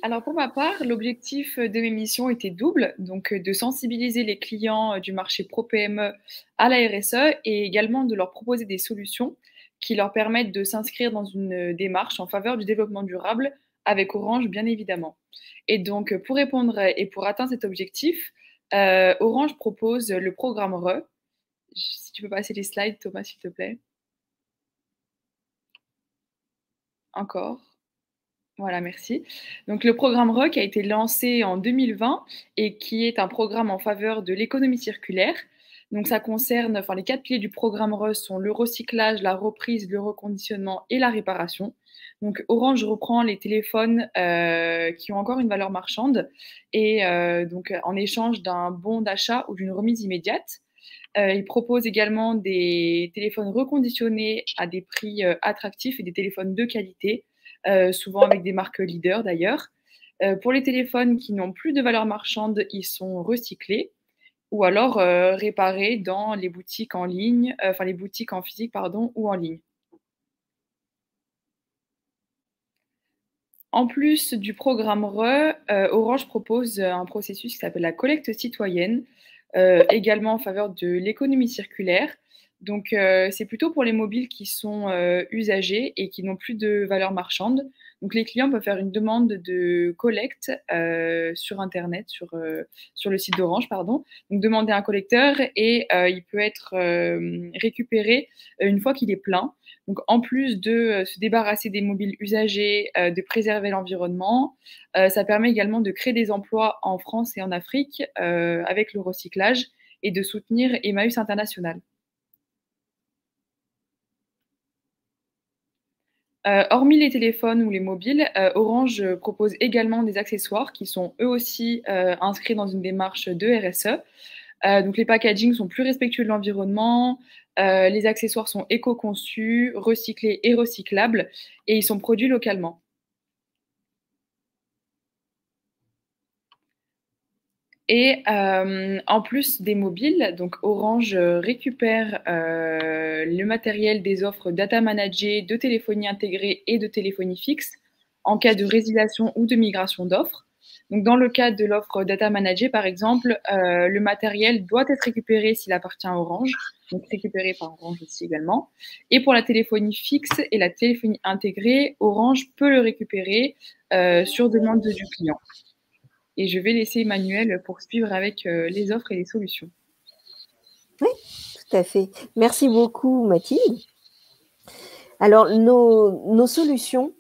Alors pour ma part, l'objectif de mes missions était double, donc de sensibiliser les clients du marché pro-PME à la RSE et également de leur proposer des solutions qui leur permettent de s'inscrire dans une démarche en faveur du développement durable avec Orange, bien évidemment. Et donc pour répondre et pour atteindre cet objectif, Orange propose le programme RE. Si tu peux passer les slides, Thomas, s'il te plaît. Encore. Voilà, merci. Donc, le programme REC a été lancé en 2020 et qui est un programme en faveur de l'économie circulaire. Donc, ça concerne, les 4 piliers du programme REC sont le recyclage, la reprise, le reconditionnement et la réparation. Donc, Orange reprend les téléphones qui ont encore une valeur marchande et donc en échange d'un bon d'achat ou d'une remise immédiate. Il propose également des téléphones reconditionnés à des prix attractifs et des téléphones de qualité. Souvent avec des marques leaders d'ailleurs. Pour les téléphones qui n'ont plus de valeur marchande, ils sont recyclés ou alors réparés dans les boutiques en ligne, les boutiques en physique, ou en ligne. En plus du programme RE, Orange propose un processus qui s'appelle la collecte citoyenne, également en faveur de l'économie circulaire. Donc, c'est plutôt pour les mobiles qui sont usagés et qui n'ont plus de valeur marchande. Donc, les clients peuvent faire une demande de collecte sur Internet, sur le site d'Orange, pardon. Donc, demander un collecteur et il peut être récupéré une fois qu'il est plein. Donc, en plus de se débarrasser des mobiles usagés, de préserver l'environnement, ça permet également de créer des emplois en France et en Afrique avec le recyclage et de soutenir Emmaüs International. Hormis les téléphones ou les mobiles, Orange propose également des accessoires qui sont eux aussi inscrits dans une démarche de RSE. Donc les packagings sont plus respectueux de l'environnement, les accessoires sont éco-conçus, recyclés et recyclables, et ils sont produits localement. Et en plus des mobiles, donc Orange récupère le matériel des offres data managées, de téléphonie intégrée et de téléphonie fixe en cas de résiliation ou de migration d'offres. Donc dans le cas de l'offre data managée, par exemple, le matériel doit être récupéré s'il appartient à Orange, donc récupéré par Orange aussi également. Et pour la téléphonie fixe et la téléphonie intégrée, Orange peut le récupérer sur demande du client. Et je vais laisser Emmanuel poursuivre avec les offres et les solutions. Oui, tout à fait. Merci beaucoup, Mathilde. Alors, nos solutions,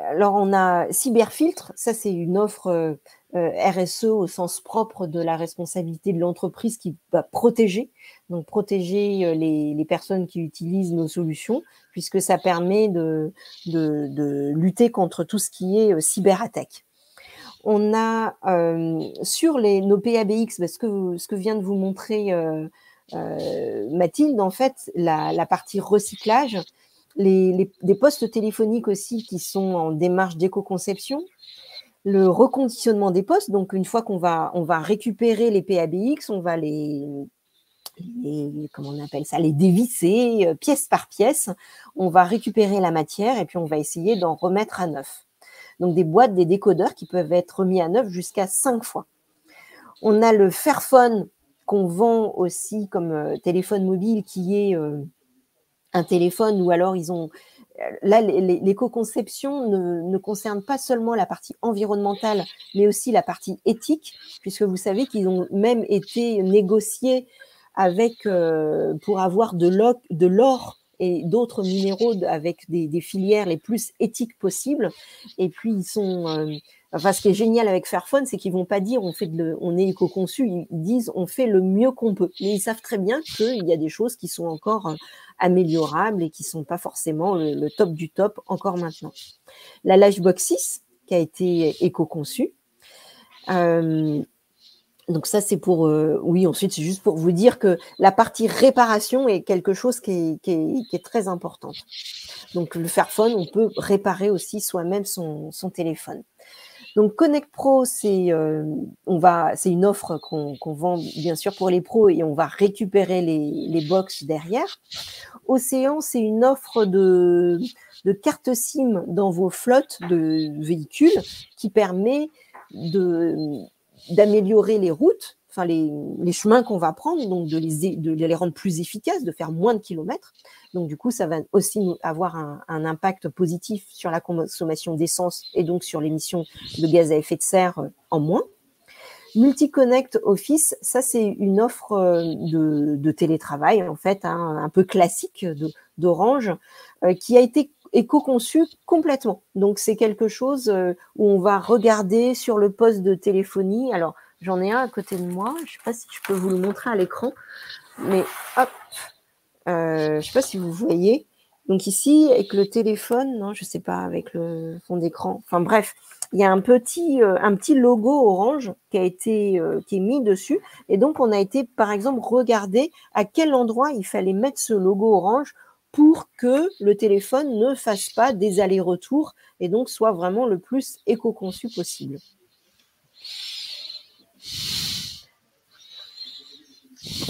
alors on a Cyberfiltre, ça c'est une offre RSE au sens propre de la responsabilité de l'entreprise qui va protéger les personnes qui utilisent nos solutions, puisque ça permet de lutter contre tout ce qui est cyberattaque. On a sur nos PABX, ce que vient de vous montrer Mathilde, en fait, la partie recyclage, des postes téléphoniques aussi qui sont en démarche d'éco-conception, le reconditionnement des postes. Donc, une fois qu'on va récupérer les PABX, on va comment on appelle ça, les dévisser pièce par pièce. On va récupérer la matière et puis on va essayer d'en remettre à neuf. Donc, des boîtes, des décodeurs qui peuvent être remis à neuf jusqu'à 5 fois. On a le Fairphone qu'on vend aussi comme téléphone mobile, qui est un téléphone où alors ils ont là, l'éco-conception ne concerne pas seulement la partie environnementale, mais aussi la partie éthique, puisque vous savez qu'ils ont même été négociés avec, pour avoir de l'or et d'autres minéraux avec des filières les plus éthiques possibles. Et puis, ils sont... enfin, ce qui est génial avec Fairphone, c'est qu'ils ne vont pas dire on est éco-conçu, ils disent on fait le mieux qu'on peut. Mais ils savent très bien qu'il y a des choses qui sont encore améliorables et qui ne sont pas forcément le top du top encore maintenant. La Lifebox 6, qui a été éco-conçue, donc ça, c'est pour... oui, ensuite, c'est juste pour vous dire que la partie réparation est quelque chose qui est très importante. Donc, le Fairphone, on peut réparer aussi soi-même son téléphone. Donc, Connect Pro, c'est une offre qu'on vend, bien sûr, pour les pros et on va récupérer les box derrière. Océan, c'est une offre de carte SIM dans vos flottes de véhicules qui permet d'améliorer les routes, enfin les chemins qu'on va prendre, donc de les rendre plus efficaces, de faire moins de kilomètres. Donc du coup, ça va aussi avoir un impact positif sur la consommation d'essence et donc sur l'émission de gaz à effet de serre en moins. Multi-Connect Office, ça c'est une offre de télétravail en fait, hein, un peu classique d'Orange, qui a été éco-conçu complètement. Donc, c'est quelque chose où on va regarder sur le poste de téléphonie. Alors, j'en ai un à côté de moi. Je ne sais pas si je peux vous le montrer à l'écran. Mais hop, je ne sais pas si vous voyez. Donc ici, avec le téléphone, non, je ne sais pas, avec le fond d'écran. Enfin bref, il y a un petit logo Orange qui est mis dessus. Et donc, on a été, par exemple, regarder à quel endroit il fallait mettre ce logo Orange pour que le téléphone ne fasse pas des allers-retours et donc soit vraiment le plus éco-conçu possible.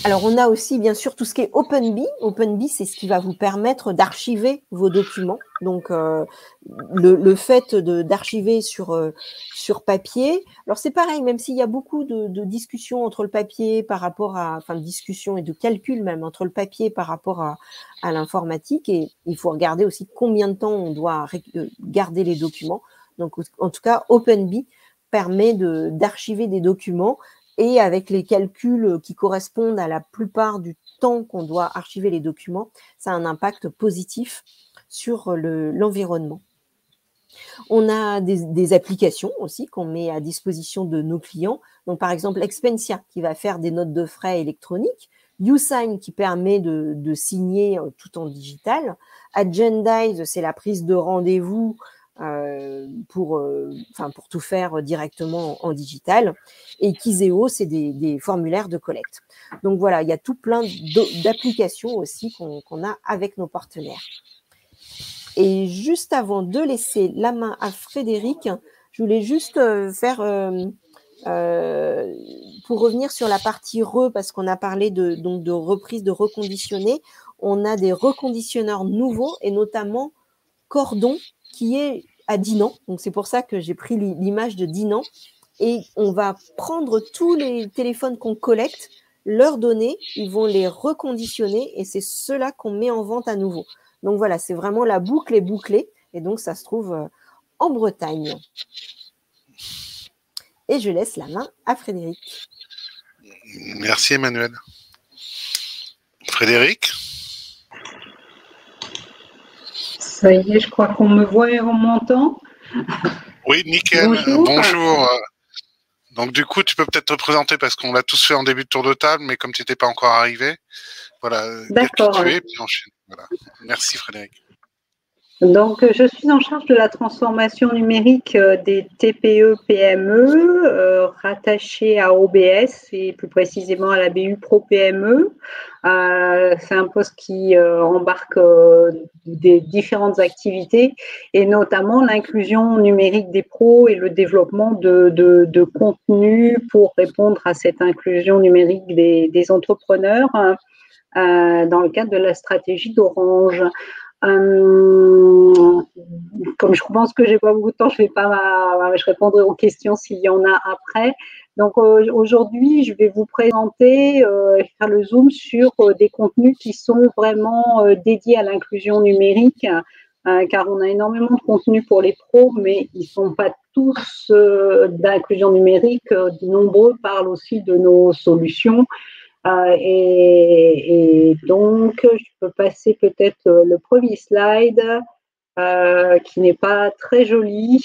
Alors, on a aussi, bien sûr, tout ce qui est OpenBee. OpenBee, c'est ce qui va vous permettre d'archiver vos documents. Donc, le fait d'archiver sur papier. Alors, c'est pareil, même s'il y a beaucoup de discussions entre le papier par rapport à... Enfin, de discussions et de calculs même entre le papier par rapport à l'informatique. Et il faut regarder aussi combien de temps on doit garder les documents. Donc, en tout cas, OpenBee permet d'archiver des documents et avec les calculs qui correspondent à la plupart du temps qu'on doit archiver les documents, ça a un impact positif sur l'environnement. On a des applications aussi qu'on met à disposition de nos clients. Donc, par exemple, Expensia qui va faire des notes de frais électroniques, YouSign qui permet de signer tout en digital, Agendize, c'est la prise de rendez-vous pour tout faire directement en digital, et Kizeo, c'est des formulaires de collecte. Donc voilà, il y a tout plein d'applications aussi qu'on a avec nos partenaires. Et juste avant de laisser la main à Frédéric, je voulais juste faire, pour revenir sur la partie parce qu'on a parlé de reprise, de reconditionner, on a des reconditionneurs nouveaux, et notamment Cordon, qui est à Dinan. Donc, c'est pour ça que j'ai pris l'image de Dinan. Et on va prendre tous les téléphones qu'on collecte, leur donner, ils vont les reconditionner, et c'est ceux-là qu'on met en vente à nouveau. Donc, voilà, c'est vraiment la boucle est bouclée. Et donc, ça se trouve en Bretagne. Et je laisse la main à Frédéric. Merci, Emmanuel. Frédéric ? Ça y est, je crois qu'on me voit et on m'entend. Oui, nickel. Bonjour. Donc, du coup, tu peux peut-être te présenter parce qu'on l'a tous fait en début de tour de table, mais comme tu n'étais pas encore arrivé, voilà, dire qui tu es, puis enchaîne. Voilà. Merci, Frédéric. Donc, je suis en charge de la transformation numérique des TPE-PME rattachés à OBS et plus précisément à la BU Pro PME. C'est un poste qui embarque des différentes activités et notamment l'inclusion numérique des pros et le développement de contenu pour répondre à cette inclusion numérique des entrepreneurs dans le cadre de la stratégie d'Orange. Comme je pense que j'ai pas beaucoup de temps, je répondrai aux questions s'il y en a après. Donc aujourd'hui, je vais vous présenter, faire le zoom sur des contenus qui sont vraiment dédiés à l'inclusion numérique car on a énormément de contenu pour les pros, mais ils ne sont pas tous d'inclusion numérique. De nombreux parlent aussi de nos solutions. Et donc, je peux passer peut-être le premier slide. Qui n'est pas très joli,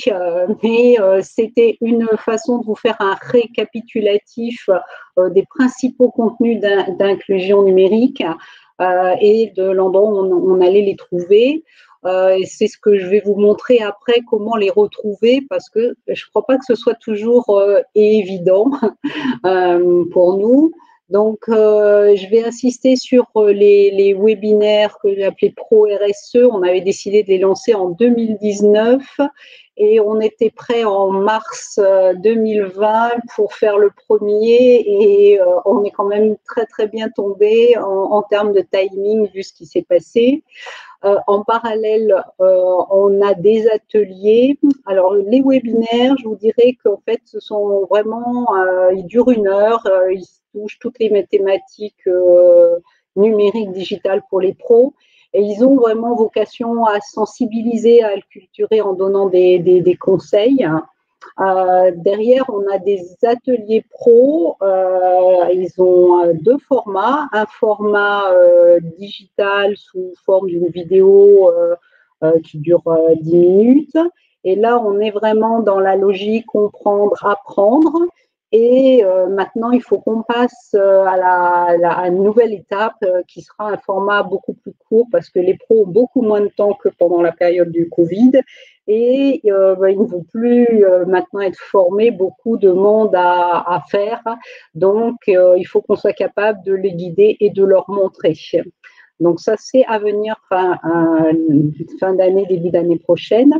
mais c'était une façon de vous faire un récapitulatif des principaux contenus d'inclusion numérique et de l'endroit où on allait les trouver. Et c'est ce que je vais vous montrer après, comment les retrouver, parce que je ne crois pas que ce soit toujours évident pour nous. Donc, je vais insister sur les webinaires que j'ai appelés Pro RSE. On avait décidé de les lancer en 2019 et on était prêt en mars 2020 pour faire le premier et on est quand même très, très bien tombé en termes de timing vu ce qui s'est passé. En parallèle, on a des ateliers. Alors, les webinaires, je vous dirais qu'en fait, ce sont vraiment, ils durent 1 heure, ils touchent toutes les thématiques numériques, digitales pour les pros. Et ils ont vraiment vocation à sensibiliser, à acculturer en donnant des conseils. Derrière, on a des ateliers pro. Ils ont 2 formats. Un format digital sous forme d'une vidéo qui dure 10 minutes. Et là, on est vraiment dans la logique comprendre, apprendre. Et maintenant, il faut qu'on passe à une nouvelle étape qui sera un format beaucoup plus court parce que les pros ont beaucoup moins de temps que pendant la période du Covid. Et ils ne vont plus maintenant être formés, beaucoup de monde à faire. Donc, il faut qu'on soit capable de les guider et de leur montrer. Donc, ça, c'est à venir fin d'année, début d'année prochaine.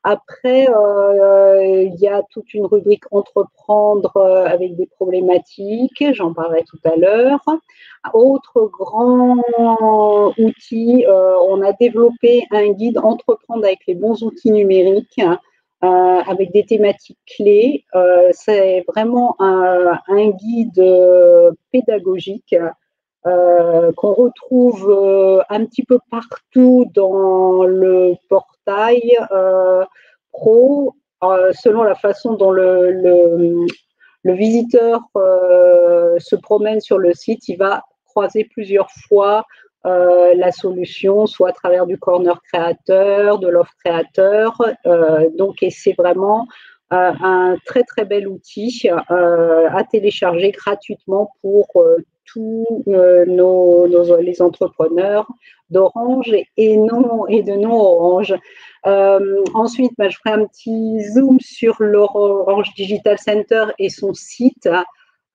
Après, il y a toute une rubrique entreprendre avec des problématiques, j'en parlerai tout à l'heure. Autre grand outil, on a développé un guide entreprendre avec les bons outils numériques avec des thématiques clés. C'est vraiment un guide pédagogique qu'on retrouve un petit peu partout dans le portail pro, selon la façon dont le visiteur se promène sur le site, il va croiser plusieurs fois la solution, soit à travers du corner créateur, de l'offre créateur. Donc, et c'est vraiment un très très bel outil à télécharger gratuitement pour tous les entrepreneurs d'Orange et de non-Orange. Ensuite, je ferai un petit zoom sur l'Orange Digital Center et son site.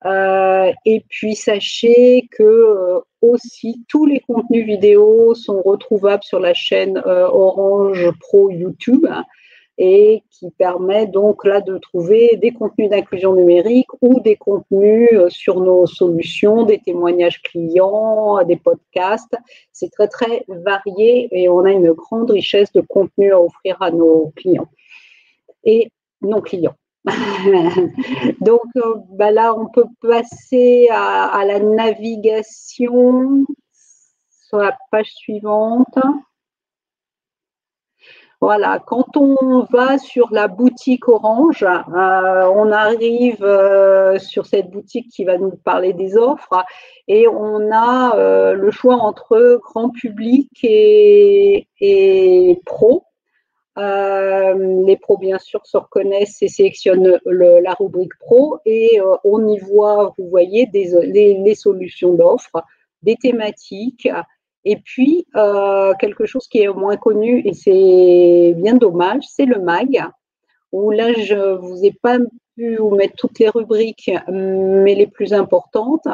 Et puis, sachez que aussi tous les contenus vidéo sont retrouvables sur la chaîne Orange Pro YouTube et qui permet donc là de trouver des contenus d'inclusion numérique ou des contenus sur nos solutions, des témoignages clients, des podcasts. C'est très, très varié et on a une grande richesse de contenu à offrir à nos clients et non clients. Donc là, on peut passer à la navigation sur la page suivante. Voilà, quand on va sur la boutique Orange, on arrive sur cette boutique qui va nous parler des offres et on a le choix entre grand public et pro. Les pros, bien sûr, se reconnaissent et sélectionnent la rubrique pro et on y voit, vous voyez, les solutions d'offres, des thématiques. Et puis, quelque chose qui est moins connu, et c'est bien dommage, c'est le MAG, où là, je ne vous ai pas pu vous mettre toutes les rubriques, mais les plus importantes,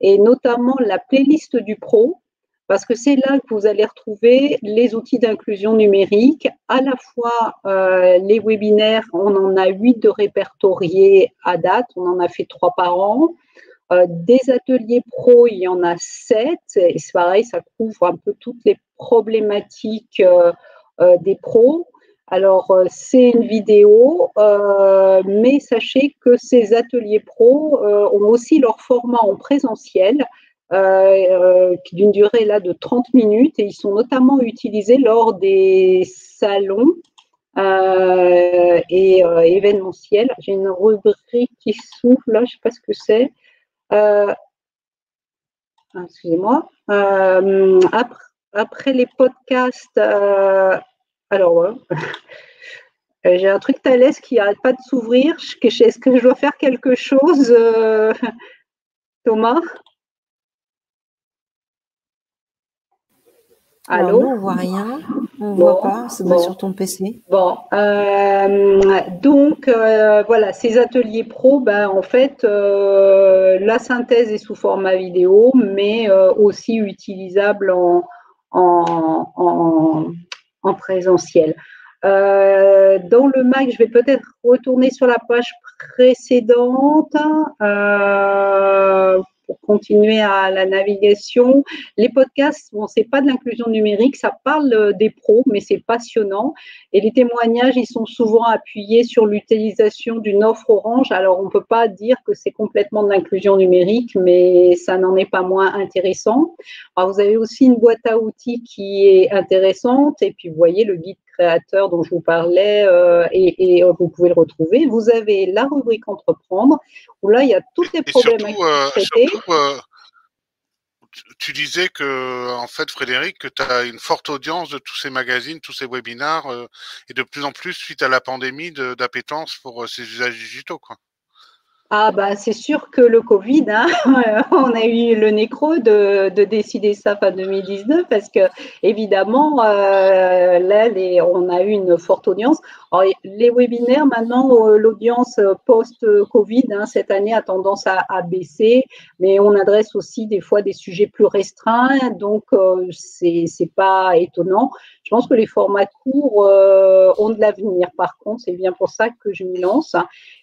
et notamment la playlist du pro, parce que c'est là que vous allez retrouver les outils d'inclusion numérique, à la fois les webinaires, on en a 8 de répertoriés à date, on en a fait 3 par an. Des ateliers pro, il y en a 7, et c'est pareil, ça couvre un peu toutes les problématiques des pros. Alors, c'est une vidéo, mais sachez que ces ateliers pro ont aussi leur format en présentiel, d'une durée là de 30 minutes et ils sont notamment utilisés lors des salons et événementiels. J'ai une rubrique qui s'ouvre là, je ne sais pas ce que c'est. Excusez-moi. Après les podcasts, alors ouais. J'ai un truc Thales qui n'arrête pas de s'ouvrir. Est-ce que je dois faire quelque chose, Thomas? Alors, Allô? nous, on voit rien. On voit pas. Ça doit être sur ton PC. Bon, donc voilà, ces ateliers pro, en fait, la synthèse est sous format vidéo, mais aussi utilisable en présentiel. Dans le Mac, je vais peut-être retourner sur la page précédente pour continuer à la navigation. Les podcasts, bon, c'est pas de l'inclusion numérique, ça parle des pros, mais c'est passionnant. Et les témoignages, ils sont souvent appuyés sur l'utilisation d'une offre Orange. Alors, on ne peut pas dire que c'est complètement de l'inclusion numérique, mais ça n'en est pas moins intéressant. Alors, vous avez aussi une boîte à outils qui est intéressante. Et puis, vous voyez le guide créateur dont je vous parlais et vous pouvez le retrouver. Vous avez la rubrique entreprendre où là, il y a toutes les problématiques traitées. Tu disais que, en fait, Frédéric, que tu as une forte audience de tous ces magazines, tous ces webinars, et de plus en plus, suite à la pandémie, d'appétence pour ces usages digitaux, quoi. Ah c'est sûr que le Covid, on a eu le nez creux de décider ça fin 2019 parce que évidemment là on a eu une forte audience. Alors, les webinaires maintenant l'audience post-Covid cette année a tendance à baisser, mais on adresse aussi des fois des sujets plus restreints, donc c'est pas étonnant. Je pense que les formats courts ont de l'avenir. Par contre, c'est bien pour ça que je m'y lance.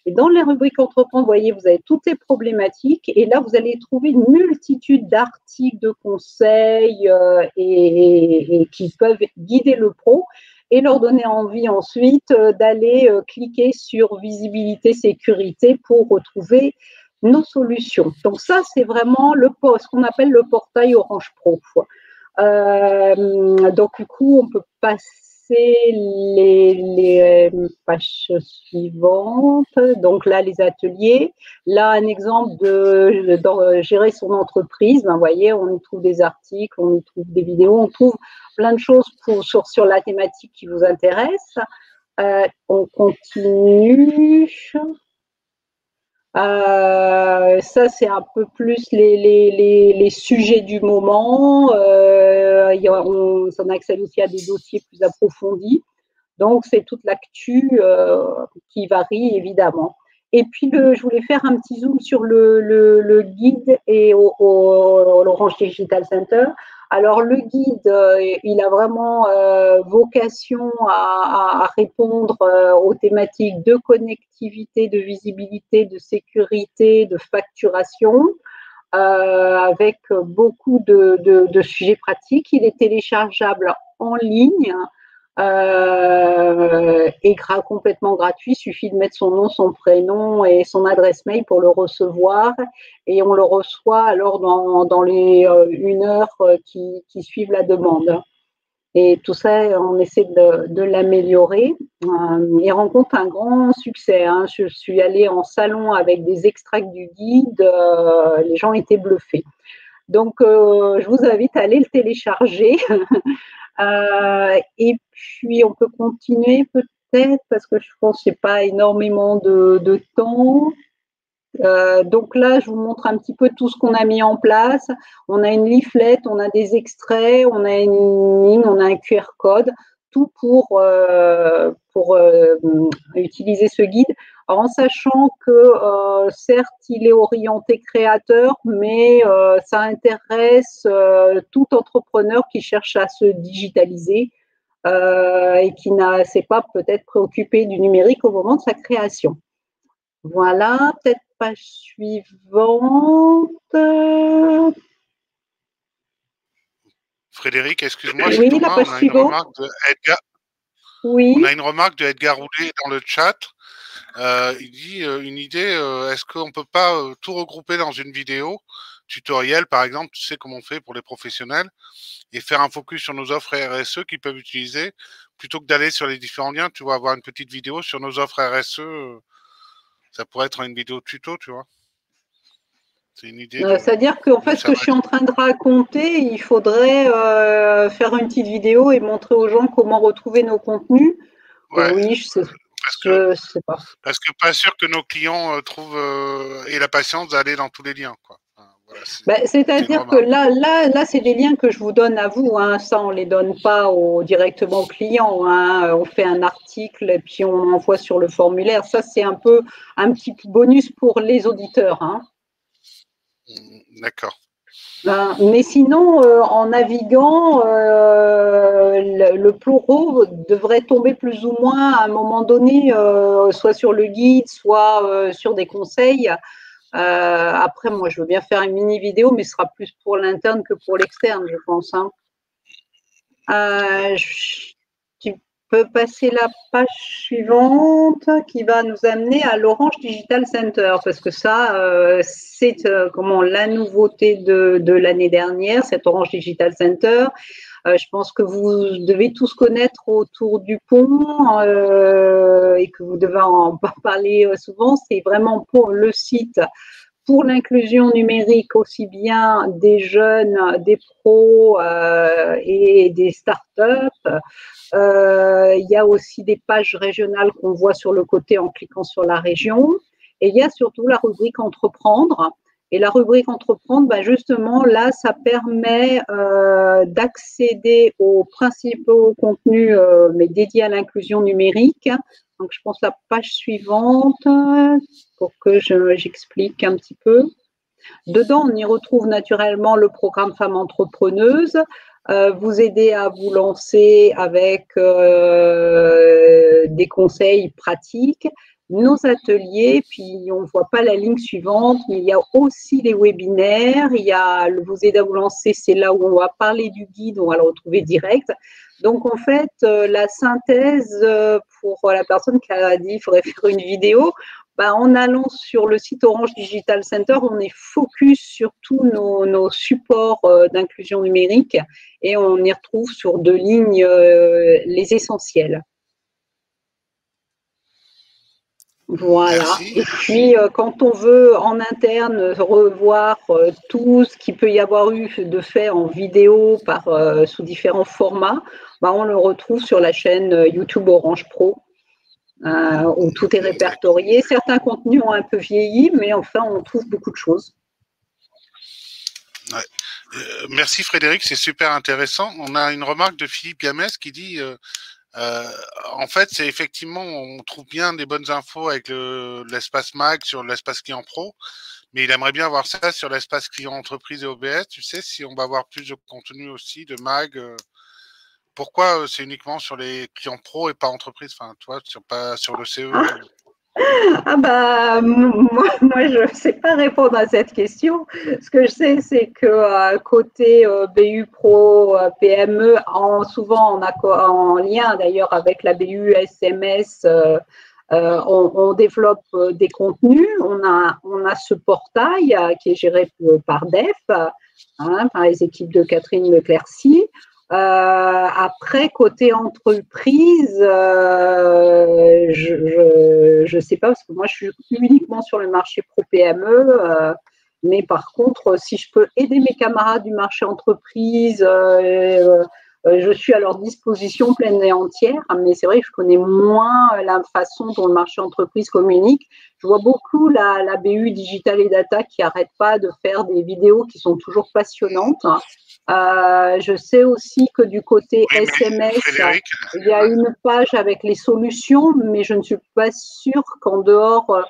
Et dans les rubriques entreprendre, vous voyez, vous avez toutes ces problématiques et là, vous allez trouver une multitude d'articles, de conseils et qui peuvent guider le pro et leur donner envie ensuite d'aller cliquer sur visibilité, sécurité pour retrouver nos solutions. Donc ça, c'est vraiment ce qu'on appelle le portail Orange Pro. Donc du coup, on peut passer les pages suivantes. Donc là, les ateliers. Là, un exemple de gérer son entreprise. Vous voyez, on y trouve des articles, on y trouve des vidéos, on trouve plein de choses sur la thématique qui vous intéresse. On continue. Ça, c'est un peu plus les sujets du moment. On accède aussi à des dossiers plus approfondis. Donc, c'est toute l'actu qui varie, évidemment. Et puis, je voulais faire un petit zoom sur le guide et l'Orange Digital Center. Alors, le guide, il a vraiment vocation à répondre aux thématiques de connectivité, de visibilité, de sécurité, de facturation, avec beaucoup de sujets pratiques. Il est téléchargeable en ligne et complètement gratuit. Il suffit de mettre son nom, son prénom et son adresse mail pour le recevoir. Et on le reçoit alors dans les 1 heure qui suivent la demande. Et tout ça, on essaie de l'améliorer. Il rencontre un grand succès. Je suis allée en salon avec des extraits du guide. Les gens étaient bluffés. Donc, je vous invite à aller le télécharger. Et puis, on peut continuer peut-être parce que je pense que je n'ai pas énormément de temps. Donc là, je vous montre un petit peu tout ce qu'on a mis en place. On a une leaflet, on a des extraits, on a une ligne, on a un QR code, tout pour utiliser ce guide. Alors, en sachant que certes, il est orienté créateur, mais ça intéresse tout entrepreneur qui cherche à se digitaliser et qui ne s'est pas peut-être préoccupé du numérique au moment de sa création. Voilà, peut-être page suivante. Frédéric, excuse-moi, oui, Thomas, la page suivante. On a une remarque de Edgar Roulet dans le chat. Il dit une idée, est-ce qu'on ne peut pas tout regrouper dans une vidéo tutoriels, par exemple, tu sais comment on fait pour les professionnels, et faire un focus sur nos offres RSE qu'ils peuvent utiliser, plutôt que d'aller sur les différents liens, tu vois, avoir une petite vidéo sur nos offres RSE, ça pourrait être une vidéo tuto, tu vois. C'est une idée C'est-à-dire qu'en fait, ce que je suis en train de raconter, il faudrait faire une petite vidéo et montrer aux gens comment retrouver nos contenus. Ouais, oui, je sais pas. Parce que pas sûr que nos clients trouvent aient la patience d'aller dans tous les liens, quoi. Enfin, voilà, c'est-à-dire que là, c'est des liens que je vous donne à vous. Hein. Ça, on les donne pas directement aux clients. Hein. On fait un article et puis on envoie sur le formulaire. Ça, c'est un petit bonus pour les auditeurs. Hein. D'accord. Mais sinon, en naviguant, le Ploro devrait tomber plus ou moins à un moment donné, soit sur le guide, soit sur des conseils. Après, moi, je veux bien faire une mini vidéo, mais ce sera plus pour l'interne que pour l'externe, je pense. Hein. Tu peux passer la page suivante qui va nous amener à l'Orange Digital Center, parce que ça, c'est la nouveauté de l'année dernière, cet Orange Digital Center. Je pense que vous devez tous connaître autour du pont et que vous devez en parler souvent. C'est vraiment pour le site pour l'inclusion numérique aussi bien des jeunes, des pros et des startups. Il y a aussi des pages régionales qu'on voit sur le côté en cliquant sur la région. Et il y a surtout la rubrique Entreprendre. Et la rubrique Entreprendre, justement, là, ça permet d'accéder aux principaux contenus mais dédiés à l'inclusion numérique. Donc, je pense la page suivante pour que j'explique un petit peu. Dedans, on y retrouve naturellement le programme Femmes Entrepreneuses, vous aider à vous lancer avec des conseils pratiques, nos ateliers, puis on ne voit pas la ligne suivante, mais il y a aussi les webinaires, il y a le vous aider à vous lancer, c'est là où on va parler du guide, on va le retrouver direct. Donc en fait, la synthèse pour la personne qui a dit qu'il faudrait faire une vidéo, en allant sur le site Orange Digital Center, on est focus sur tous nos supports d'inclusion numérique et on y retrouve sur 2 lignes les essentiels. Voilà. Merci. Et puis, quand on veut en interne revoir tout ce qu'il peut y avoir eu de fait en vidéo sous différents formats, on le retrouve sur la chaîne YouTube Orange Pro. Où tout est répertorié. Certains contenus ont un peu vieilli, mais enfin, on trouve beaucoup de choses. Ouais. Merci Frédéric, c'est super intéressant. On a une remarque de Philippe Gamès qui dit en fait, c'est effectivement, on trouve bien des bonnes infos avec l'espace Mag sur l'espace client pro, mais il aimerait bien avoir ça sur l'espace client entreprise et OBS. Tu sais, si on va avoir plus de contenu aussi de Mag. Pourquoi c'est uniquement sur les clients pro et pas entreprise, enfin, toi, pas sur le CE? Moi, je ne sais pas répondre à cette question. Ce que je sais, c'est que côté BU Pro, PME, souvent en lien d'ailleurs avec la BU SMS, on développe des contenus. On a ce portail qui est géré par DEF, par les équipes de Catherine Leclercy. Après, côté entreprise, je sais pas parce que moi je suis uniquement sur le marché pro PME, mais par contre, si je peux aider mes camarades du marché entreprise, je suis à leur disposition pleine et entière. Mais c'est vrai que je connais moins la façon dont le marché entreprise communique. Je vois beaucoup la BU Digital et Data qui n'arrête pas de faire des vidéos qui sont toujours passionnantes. Je sais aussi que du côté SMS, il y a une page avec les solutions, mais je ne suis pas sûre qu'en dehors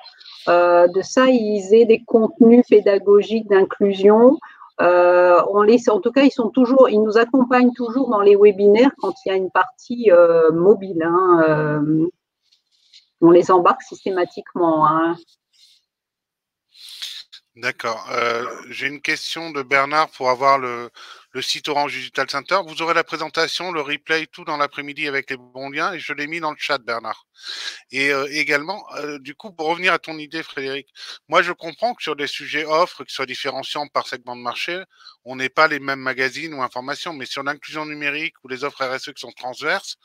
de ça, ils aient des contenus pédagogiques d'inclusion. En tout cas, ils nous accompagnent toujours dans les webinaires quand il y a une partie mobile. Hein, on les embarque systématiquement. Hein. D'accord. J'ai une question de Bernard pour avoir le le site Orange Digital Center. Vous aurez la présentation, le replay, tout dans l'après-midi avec les bons liens et je l'ai mis dans le chat, Bernard. Et également, du coup, pour revenir à ton idée, Frédéric, moi je comprends que sur des sujets offres, qui soient différenciants par segment de marché, on n'est pas les mêmes magazines ou informations, mais sur l'inclusion numérique ou les offres RSE qui sont transverses,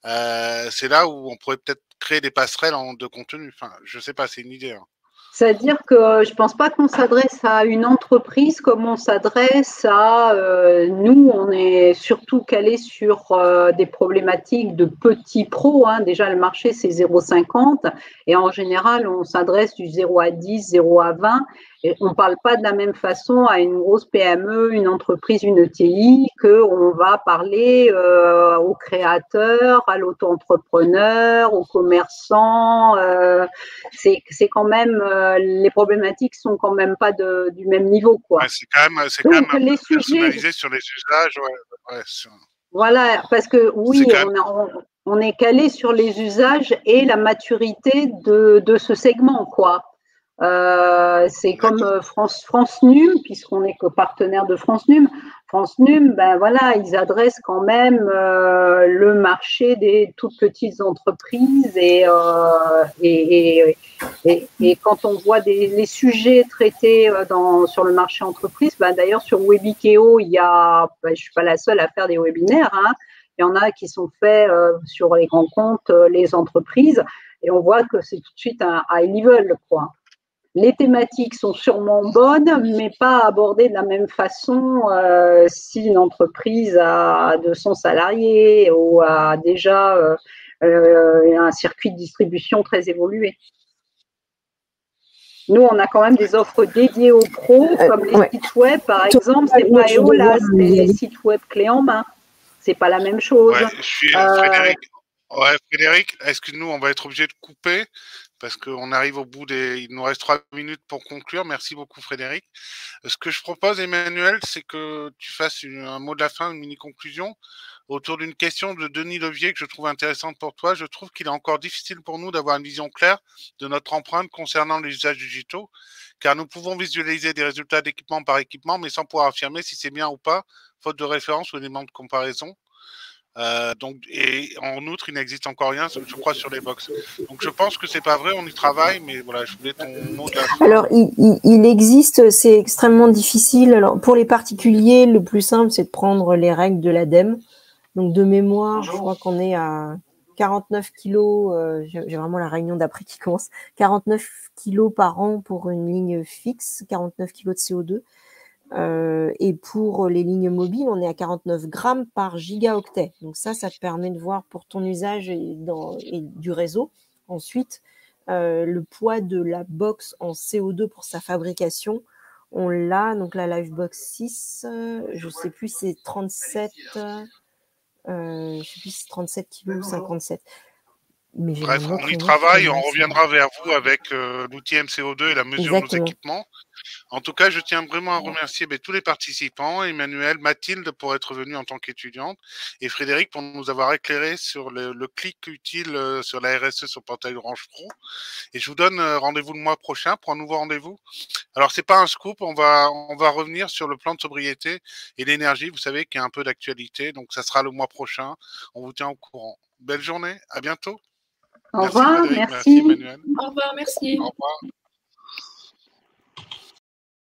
c'est là où on pourrait peut-être créer des passerelles de contenu. Enfin, je sais pas, c'est une idée. Hein. C'est-à-dire que je ne pense pas qu'on s'adresse à une entreprise comme on s'adresse à nous, on est surtout calé sur des problématiques de petits pros. Hein. Déjà, le marché, c'est 0,50 et en général, on s'adresse du 0 à 10, 0 à 20. Et on ne parle pas de la même façon à une grosse PME, une entreprise, une ETI, qu'on va parler aux créateurs, à l'auto-entrepreneur, aux commerçants. C'est quand même, les problématiques sont quand même pas du même niveau, quoi. Ouais, c'est quand même un peu personnalisé sur les usages. Ouais, voilà, parce que oui, on est calé sur les usages et la maturité de ce segment, quoi. C'est comme France Num, puisqu'on est que partenaire de France Num. France Num, ben voilà, ils adressent quand même le marché des toutes petites entreprises et quand on voit les sujets traités sur le marché entreprise, ben d'ailleurs sur Webikeo, il y a, je suis pas la seule à faire des webinaires, hein, il y en a qui sont faits sur les grands comptes, les entreprises, et on voit que c'est tout de suite un high level, quoi. Les thématiques sont sûrement bonnes, mais pas abordées de la même façon si une entreprise a 200 salariés ou a déjà un circuit de distribution très évolué. Nous, on a quand même des offres dédiées aux pros, comme les sites web, par exemple. C'est pas Eola, c'est les sites web clés en main. C'est pas la même chose. Ouais, Frédéric, excuse-nous, on va être obligé de couper parce qu'on arrive au bout il nous reste 3 minutes pour conclure. Merci beaucoup, Frédéric. Ce que je propose, Emmanuel, c'est que tu fasses un mot de la fin, une mini-conclusion autour d'une question de Denis Levier que je trouve intéressante pour toi. Je trouve qu'il est encore difficile pour nous d'avoir une vision claire de notre empreinte concernant les usages digitaux, car nous pouvons visualiser des résultats d'équipement par équipement, mais sans pouvoir affirmer si c'est bien ou pas, faute de référence ou d'éléments de comparaison. Et en outre, il n'existe encore rien, je crois, sur les box. Donc je pense que c'est pas vrai, on y travaille, mais voilà, je voulais ton mot de la fin. Alors, il existe, c'est extrêmement difficile. Alors, pour les particuliers, le plus simple, c'est de prendre les règles de l'ADEME. Donc, de mémoire, je crois qu'on est à 49 kilos, j'ai vraiment la réunion d'après qui commence, 49 kilos par an pour une ligne fixe, 49 kilos de CO2. Et pour les lignes mobiles, on est à 49 grammes par gigaoctet. Donc ça te permet de voir pour ton usage et du réseau. Ensuite, le poids de la box en CO2 pour sa fabrication, on l'a. Donc la Livebox 6, je ne sais plus, c'est 37, je sais plus si c'est 37 kg ou 57. Mais bref, on y travaille, on reviendra vers vous avec l'outil MCO2 et la mesure de nos équipements. En tout cas, je tiens vraiment à remercier tous les participants, Emmanuel, Mathilde pour être venue en tant qu'étudiante et Frédéric pour nous avoir éclairé sur le clic utile sur la RSE sur le portail Orange Pro. Et je vous donne rendez-vous le mois prochain pour un nouveau rendez-vous. Alors, c'est pas un scoop, on va revenir sur le plan de sobriété et l'énergie, vous savez, qui a un peu d'actualité. Donc, ça sera le mois prochain. On vous tient au courant. Belle journée, à bientôt. Au revoir, merci Emmanuel. Au revoir, merci. Au revoir.